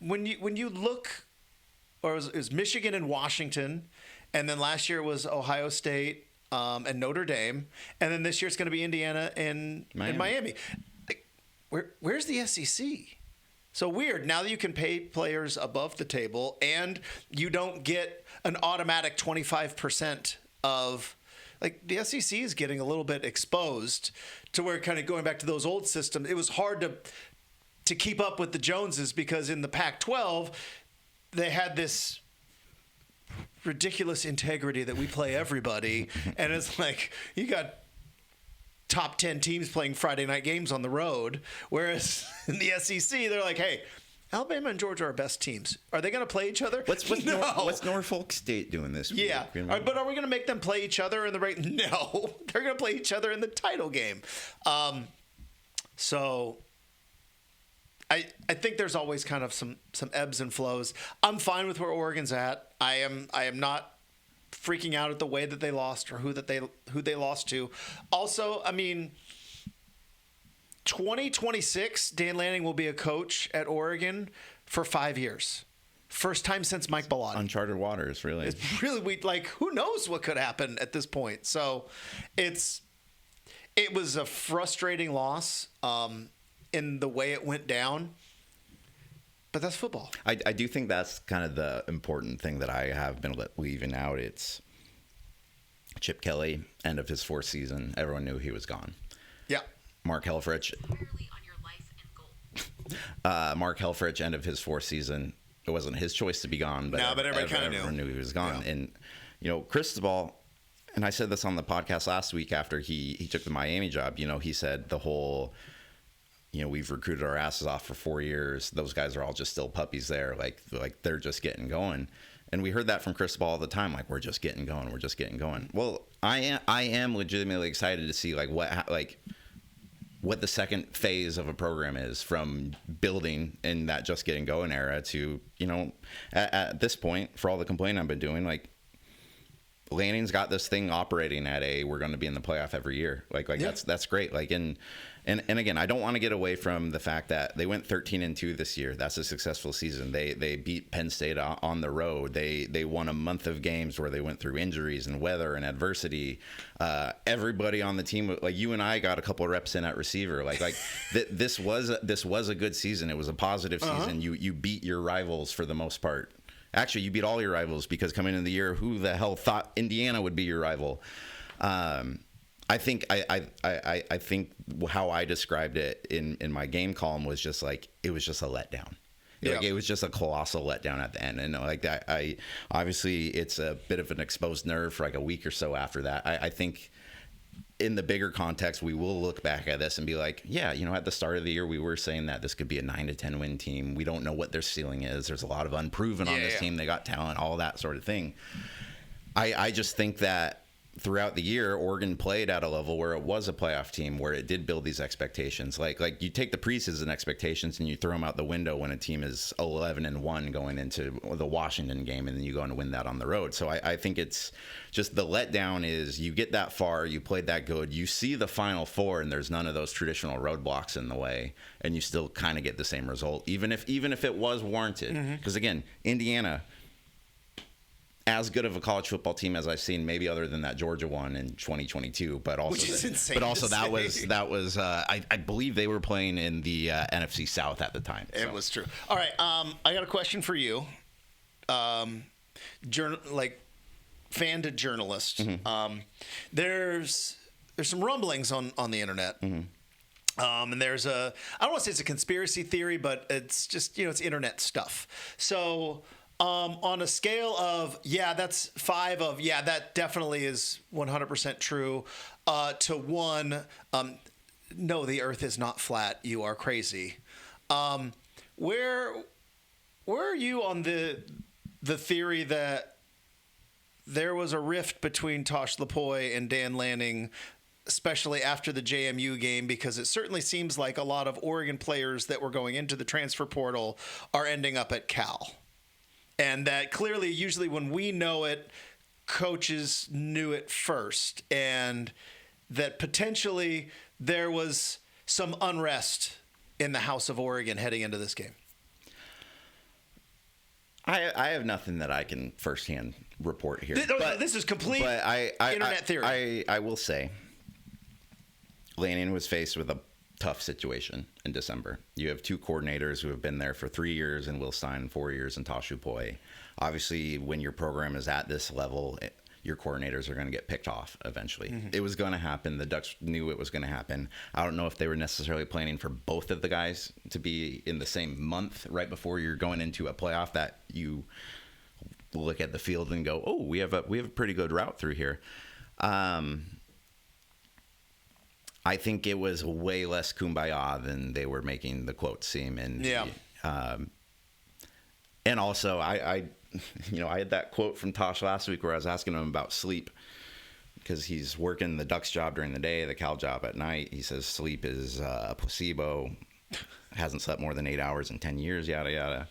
when you look, or it was Michigan and Washington, and then last year was Ohio State and Notre Dame, and then this year it's going to be Indiana and Miami. Where's the SEC? So weird. Now that you can pay players above the table and you don't get an automatic 25% of the SEC is getting a little bit exposed to where kind of going back to those old systems. It was hard to keep up with the Joneses because in the Pac-12 they had this ridiculous integrity that we play everybody, and it's you got top 10 teams playing Friday night games on the road, whereas in the SEC they're hey, Alabama and Georgia are our best teams. Are they going to play each other? What's Norfolk State doing this week? Yeah, but are we going to make them play each other in the right? No, they're going to play each other in the title game. So I think there's always kind of some ebbs and flows. I'm fine with where Oregon's at. I am not freaking out at the way that they lost or who they lost to. Also, I mean, 2026, Dan Lanning will be a coach at Oregon for 5 years. First time since Mike Bellotti. Uncharted waters, really. It's really who knows what could happen at this point. So it was a frustrating loss in the way it went down. But that's football. I do think that's kind of the important thing that I have been leaving out. It's Chip Kelly, end of his fourth season. Everyone knew he was gone. Yeah. Mark Helfrich. Mark Helfrich, end of his fourth season. It wasn't his choice to be gone, but, everyone knew he was gone. Yeah. And, Cristobal, and I said this on the podcast last week after he took the Miami job, he said the whole, we've recruited our asses off for 4 years. Those guys are all just still puppies there. Like they're just getting going. And we heard that from Cristobal all the time. Like, we're just getting going. We're just getting going. Well, I am legitimately excited to see what the second phase of a program is, from building in that just getting going era to, at this point, for all the complaining I've been doing, like, Lanning's got this thing operating at we're going to be in the playoff every year. Yeah. That's great. And again, I don't want to get away from the fact that they went 13-2 this year. That's a successful season. They beat Penn State on the road. They won a month of games where they went through injuries and weather and adversity. Everybody on the team, like you and I, got a couple of reps in at receiver. This was a good season. It was a positive season. You beat your rivals for the most part. Actually, you beat all your rivals, because coming into the year, who the hell thought Indiana would be your rival? I think how I described it in my game column was just like, it was just a letdown. Yeah. It was just a colossal letdown at the end. And like that, obviously it's a bit of an exposed nerve for like a week or so after that. I think in the bigger context, we will look back at this and be like, yeah, at the start of the year, we were saying that this could be a 9-10 win team. We don't know what their ceiling is. There's a lot of unproven on this team. They got talent, all that sort of thing. I just think that throughout the year, Oregon played at a level where it was a playoff team, where it did build these expectations. Like you take the preseason expectations and you throw them out the window when a team is 11-1 going into the Washington game, and then you go and win that on the road. So I think it's just the letdown is you get that far, you played that good, you see the Final Four, and there's none of those traditional roadblocks in the way, and you still kind of get the same result, even if it was warranted. Because again, Indiana, as good of a college football team as I've seen, maybe other than that Georgia one in 2022, but also, which is insane. But also that was I believe they were playing in the NFC South at the time. It was true. All right, I got a question for you, fan to journalist. There's some rumblings on the internet. And there's I don't want to say it's a conspiracy theory, but it's just it's internet stuff. So. On a scale of, that's 5 of, that definitely is 100% true, to 1, no, the earth is not flat, you are crazy. Where are you on the theory that there was a rift between Tosh Lupoi and Dan Lanning, especially after the JMU game? Because it certainly seems like a lot of Oregon players that were going into the transfer portal are ending up at Cal. And that clearly, usually when we know it, coaches knew it first. And that potentially there was some unrest in the House of Oregon heading into this game. I have nothing that I can firsthand report here. This is complete internet theory. I will say, Lanning was faced with a tough situation in December. You have 2 coordinators who have been there for 3 years, and Will Stein 4 years, and Tosh Lupoi. Obviously, when your program is at this level, your coordinators are going to get picked off eventually. It was going to happen. The Ducks knew it was going to happen. I don't know if they were necessarily planning for both of the guys to be in the same month right before you're going into a playoff, that you look at the field and go, oh, we have a pretty good route through here. I think it was way less kumbaya than they were making the quote seem. And and also I had that quote from Tosh last week where I was asking him about sleep, because he's working the Ducks job during the day, the Cal job at night. He says sleep is a placebo. Hasn't slept more than 8 hours in 10 years. Yada yada.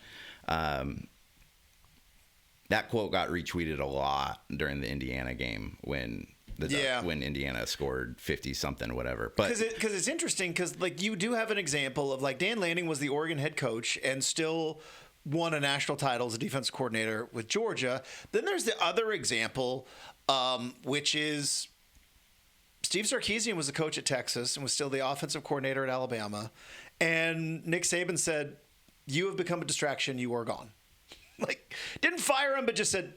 That quote got retweeted a lot during the Indiana game when when Indiana scored 50 something, whatever. But because it's interesting because like you do have an example of like Dan Lanning was the Oregon head coach and still won a national title as a defense coordinator with Georgia. Then there's the other example, which is Steve Sarkisian was the coach at Texas and was still the offensive coordinator at Alabama. And Nick Saban said, "You have become a distraction. You are gone." Like, didn't fire him, but just said,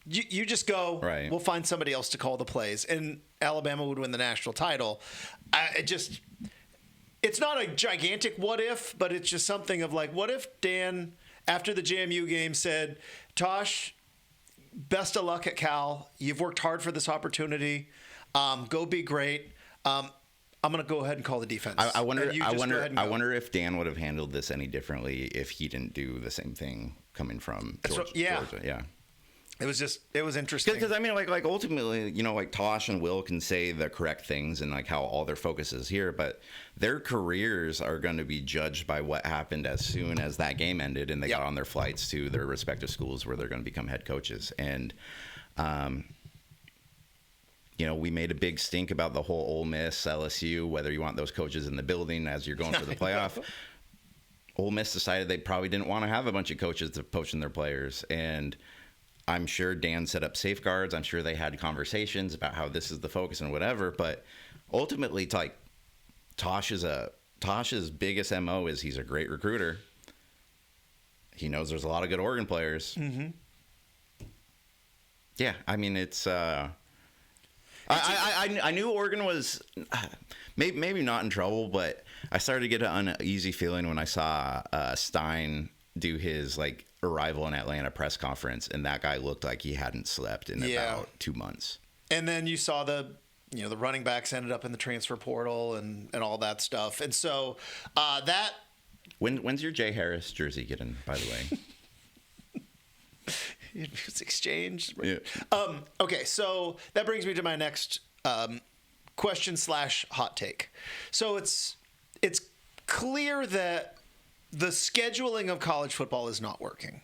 you just go. Right. We'll find somebody else to call the plays. And Alabama would win the national title. It's not a gigantic what if, but it's just something of like, what if Dan, after the JMU game, said, "Tosh, best of luck at Cal. You've worked hard for this opportunity. Go be great. I'm going to go ahead and call the defense." I wonder if Dan would have handled this any differently if he didn't do the same thing coming from Georgia. Yeah. It was interesting. Because I mean, like ultimately, you know, like Tosh and Will can say the correct things and like how all their focus is here, but their careers are going to be judged by what happened as soon as that game ended and they got on their flights to their respective schools where they're going to become head coaches. And, you know, we made a big stink about the whole Ole Miss, LSU, whether you want those coaches in the building as you're going for the playoff. Ole Miss decided they probably didn't want to have a bunch of coaches to poaching their players, and I'm sure Dan set up safeguards. I'm sure they had conversations about how this is the focus and whatever. But ultimately, like Tosh's biggest MO is he's a great recruiter. He knows there's a lot of good Oregon players. Mm-hmm. Yeah, I mean it's. I knew Oregon was maybe not in trouble, but I started to get an uneasy feeling when I saw Stein do his like arrival in Atlanta press conference, and that guy looked like he hadn't slept in about 2 months. And then you saw the running backs ended up in the transfer portal and all that stuff. And so that when's your Jay Harris jersey getting, by the way? It was exchanged. Yeah. Okay, so that brings me to my next question / hot take. So it's clear that the scheduling of college football is not working.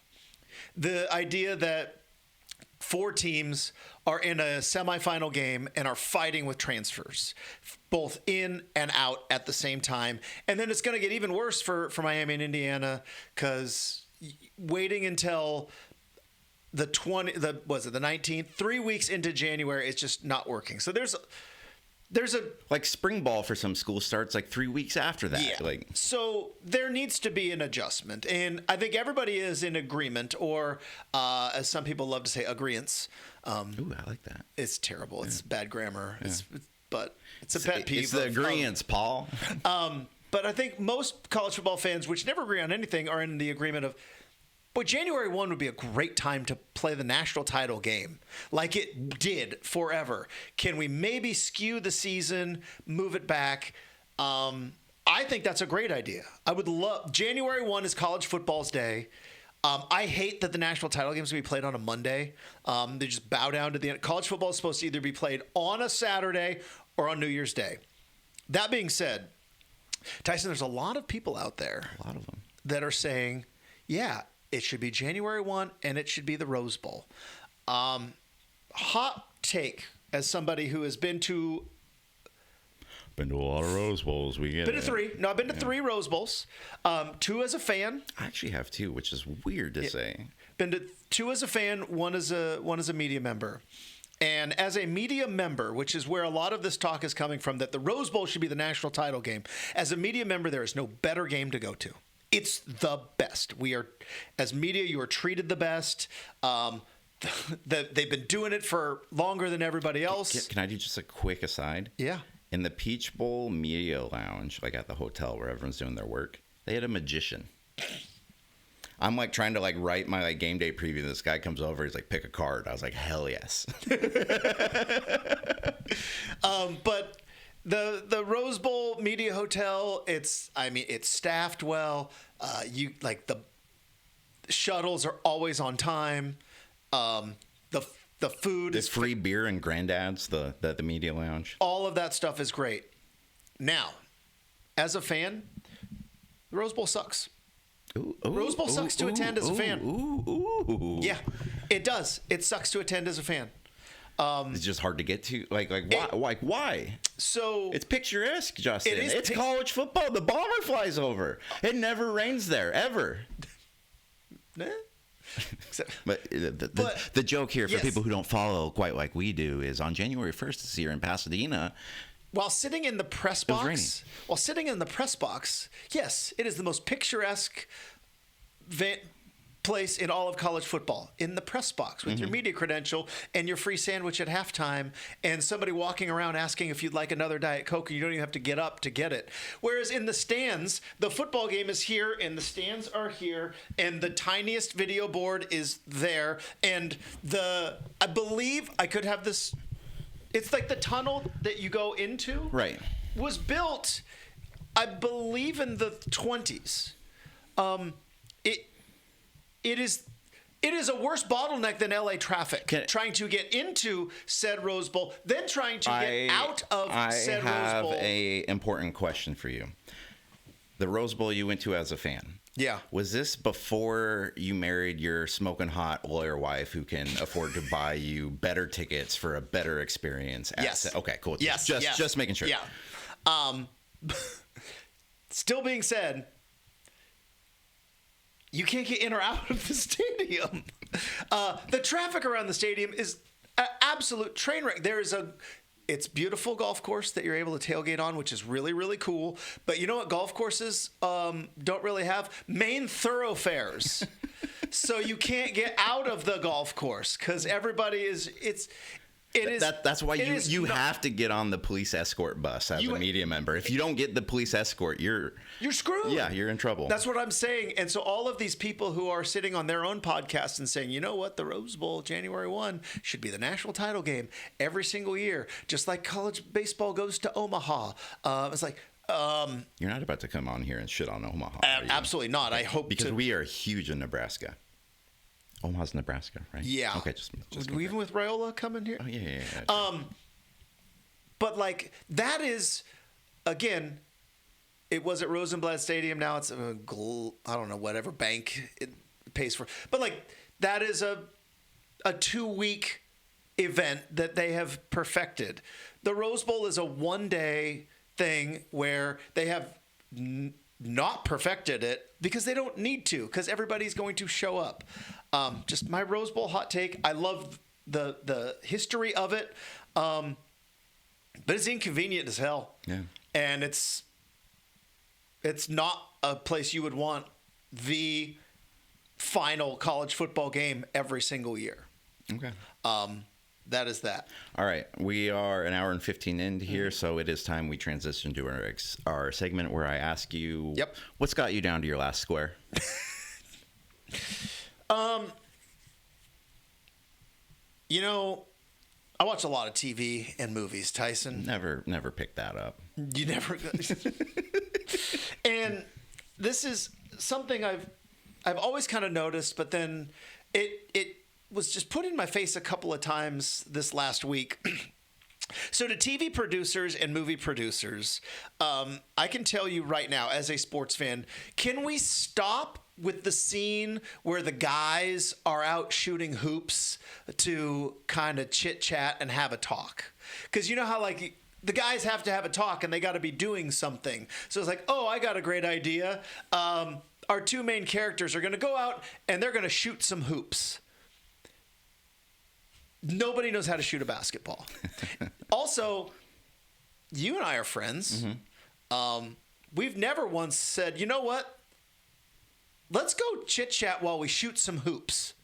The idea that 4 teams are in a semifinal game and are fighting with transfers, both in and out at the same time. And then it's going to get even worse for Miami and Indiana because waiting until the 19th, 3 weeks into January, it's just not working. So there's a like spring ball for some schools starts like 3 weeks after that. Yeah. Like, so there needs to be an adjustment, and I think everybody is in agreement, or as some people love to say, agreeance. ooh, I like that. It's terrible. It's bad grammar. But it's a pet peeve. It's the agreeance, Paul. But I think most college football fans, which never agree on anything, are in the agreement of, boy, January 1 would be a great time to play the national title game like it did forever. Can we maybe skew the season, move it back? I think that's a great idea. I would love January 1 is college football's day. I hate that the national title games will be played on a Monday. They just bow down to the end. College football is supposed to either be played on a Saturday or on New Year's Day. That being said, Tyson, there's a lot of people out there, A lot of them, that are saying, yeah, it should be January 1 and it should be the Rose Bowl. Hot take as somebody who has been to a lot of Rose Bowls. Been to 3. No, I've been to 3 Rose Bowls. 2 as a fan. I actually have 2, which is weird to say. Been to 2 as a fan, 1 as a media member. And as a media member, which is where a lot of this talk is coming from, that the Rose Bowl should be the national title game. As a media member, there is no better game to go to. It's the best. We are, as media, you are treated the best. They've been doing it for longer than everybody else. Can I do just a quick aside? Yeah. In the Peach Bowl media lounge, like at the hotel where everyone's doing their work, they had a magician. I'm like trying to like write my like game day preview. This guy comes over. He's like, pick a card. I was like, hell yes. But the Rose Bowl Media Hotel, it's staffed well. You like the shuttles are always on time. The food is free beer and Grandad's the media lounge. All of that stuff is great. Now, as a fan, the Rose Bowl sucks. Rose Bowl sucks to attend as a fan. Ooh. Yeah, it does. It sucks to attend as a fan. It's just hard to get to. Why? So It's picturesque, Justin. It is it's college football. The bomber flies over. It never rains there, ever. But the joke here for people who don't follow quite like we do is on January 1st this year in Pasadena. While sitting in the press box, yes, it is the most picturesque place in all of college football, in the press box with your media credential and your free sandwich at halftime and somebody walking around asking if you'd like another Diet Coke and you don't even have to get up to get it. Whereas in the stands, the football game is here and the stands are here and the tiniest video board is there. And I believe I could have this, it's like the tunnel that you go into. Right. Was built, I believe, in the 20s. It is a worse bottleneck than LA traffic. Trying to get into said Rose Bowl, then trying to get out of said Rose Bowl. I have an important question for you. The Rose Bowl you went to as a fan. Yeah. Was this before you married your smoking hot lawyer wife who can afford to buy you better tickets for a better experience? Yes. Okay, cool. Yes. Just making sure. Yeah. Still being said, you can't get in or out of the stadium. The traffic around the stadium is an absolute train wreck. It's beautiful golf course that you're able to tailgate on, which is really, really cool. But you know what golf courses don't really have? Main thoroughfares. So you can't get out of the golf course because everybody is That's why you have to get on the police escort bus as a media member. If you don't get the police escort, you're screwed. Yeah, you're in trouble. That's what I'm saying. And so all of these people who are sitting on their own podcast and saying, you know what, the Rose Bowl, January 1, should be the national title game every single year, just like college baseball goes to Omaha. It's like... you're not about to come on here and shit on Omaha. Absolutely not. I hope because we are huge in Nebraska. Omaha's Nebraska, right? Yeah. Okay, just even with Raiola coming here? Oh, yeah. But, like, that is, again, it was at Rosenblatt Stadium. Now it's, I don't know, whatever bank it pays for. But, like, that is a 2-week event that they have perfected. The Rose Bowl is a one-day thing where they have not perfected it because they don't need to, because everybody's going to show up. Just my Rose Bowl hot take. I love the history of it, but it's inconvenient as hell. Yeah, and it's not a place you would want the final college football game every single year. Okay. That is that. All right. We are an hour and 15 into here, so it is time we transition to our segment where I ask you, what's got you down to your last square? You know, I watch a lot of TV and movies, Tyson. Never picked that up. You never. And this is something I've always kind of noticed, but then it was just put in my face a couple of times this last week. So to TV producers and movie producers, I can tell you right now, as a sports fan, can we stop with the scene where the guys are out shooting hoops to kind of chit chat and have a talk? Because you know how, like, the guys have to have a talk and they got to be doing something. So it's like, oh, I got a great idea. Our two main characters are going to go out and they're going to shoot some hoops. Nobody knows how to shoot a basketball. Also, you and I are friends. Mm-hmm. We've never once said, you know what? Let's go chit chat while we shoot some hoops.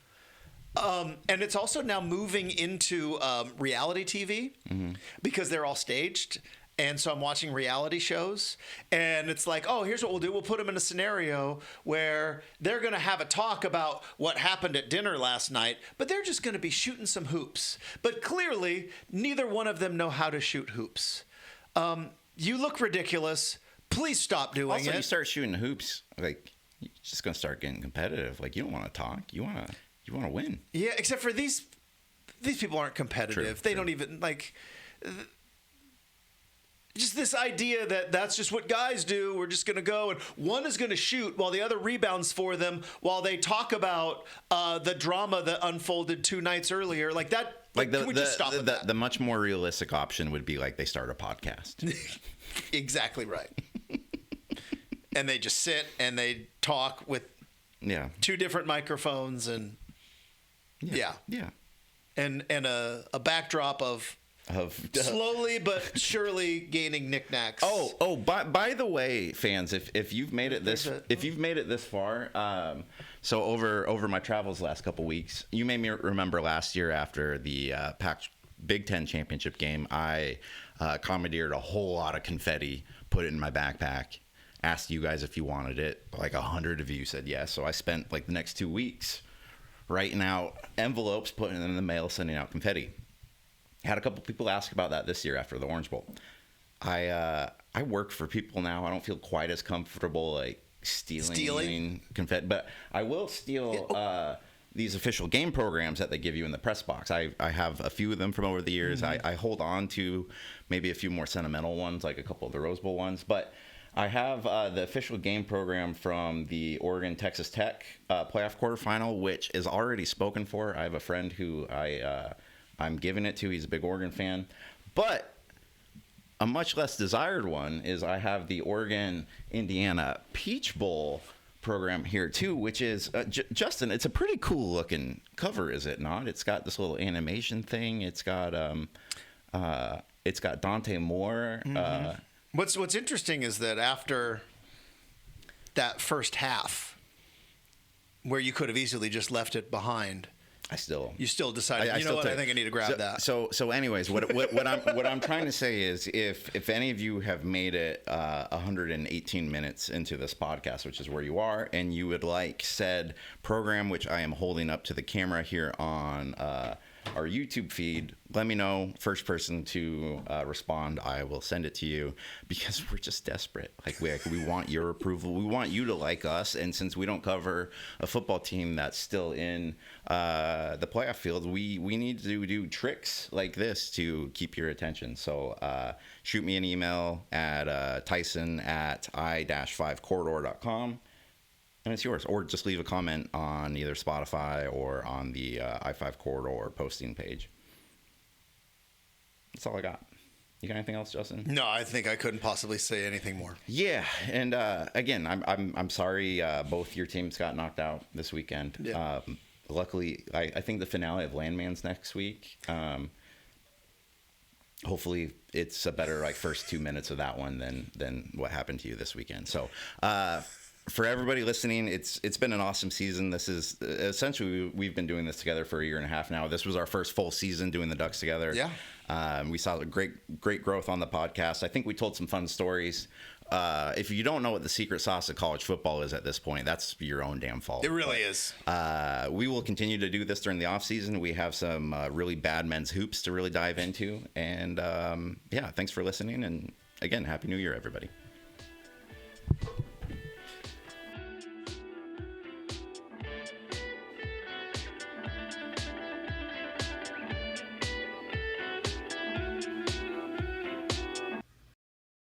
And it's also now moving into reality TV because they're all staged. And so I'm watching reality shows, and it's like, oh, here's what we'll do. We'll put them in a scenario where they're going to have a talk about what happened at dinner last night, but they're just going to be shooting some hoops. But clearly, neither one of them know how to shoot hoops. You look ridiculous. Please stop doing it. Also, you start shooting hoops, like, you're just going to start getting competitive. Like, you don't want to talk. You want to win. Yeah, except for these people aren't competitive. They don't even, like... Just this idea that that's just what guys do. We're just going to go and one is going to shoot while the other rebounds for them while they talk about the drama that unfolded 2 nights earlier. Like, that Like Can we just stop at that? the much more realistic option would be like they start a podcast. Exactly right. And they just sit and they talk with two different microphones and yeah. And a backdrop of slowly but surely gaining knickknacks. By the way, fans, if you've made it this far, so over my travels the last couple weeks, you may remember last year after the Big Ten championship game, I commandeered a whole lot of confetti, put it in my backpack, asked you guys if you wanted it. Like 100 of you said yes. So I spent like the next 2 weeks writing out envelopes, putting them in the mail, sending out confetti. Had a couple people ask about that this year after the Orange Bowl. I work for people now. I don't feel quite as comfortable like stealing confetti, but I will steal these official game programs that they give you in the press box. I have a few of them from over the years. Mm-hmm. I hold on to maybe a few more sentimental ones, like a couple of the Rose Bowl ones, but I have the official game program from the Oregon-Texas Tech playoff quarterfinal, which is already spoken for. I have a friend who I'm giving it to. He's a big Oregon fan. But a much less desired one is I have the Oregon-Indiana Peach Bowl program here, too, which is, Justin, it's a pretty cool-looking cover, is it not? It's got this little animation thing. It's got Dante Moore. Mm-hmm. What's interesting is that after that first half, where you could have easily just left it behind, you still decided. I think I need to grab that. So anyways, what I'm trying to say is, if any of you have made it 118 minutes into this podcast, which is where you are, and you would like said program, which I am holding up to the camera here on our YouTube feed, let me know. First person to respond, I will send it to you, because we're just desperate. Like we want your approval. We want you to like us. And since we don't cover a football team that's still in the playoff field, we need to do tricks like this to keep your attention. So shoot me an email at tyson@i-5corridor.com. And it's yours. Or just leave a comment on either Spotify or on the I-5 Corridor posting page. That's all I got. You got anything else, Justin? No, I think I couldn't possibly say anything more. Yeah, and again, I'm sorry both your teams got knocked out this weekend. Yeah. Luckily, I think the finale of Landman's next week. Hopefully, it's a better first 2 minutes of that one than what happened to you this weekend. So. For everybody listening, it's been an awesome season. This is essentially, we've been doing this together for a year and a half now. This was our first full season doing the Ducks together. Yeah. We saw great growth on the podcast. I think we told some fun stories. If you don't know what the secret sauce of college football is at this point, that's your own damn fault. It really is. We will continue to do this during the off season. We have some really bad men's hoops to really dive into. And thanks for listening. And again, Happy New Year, everybody.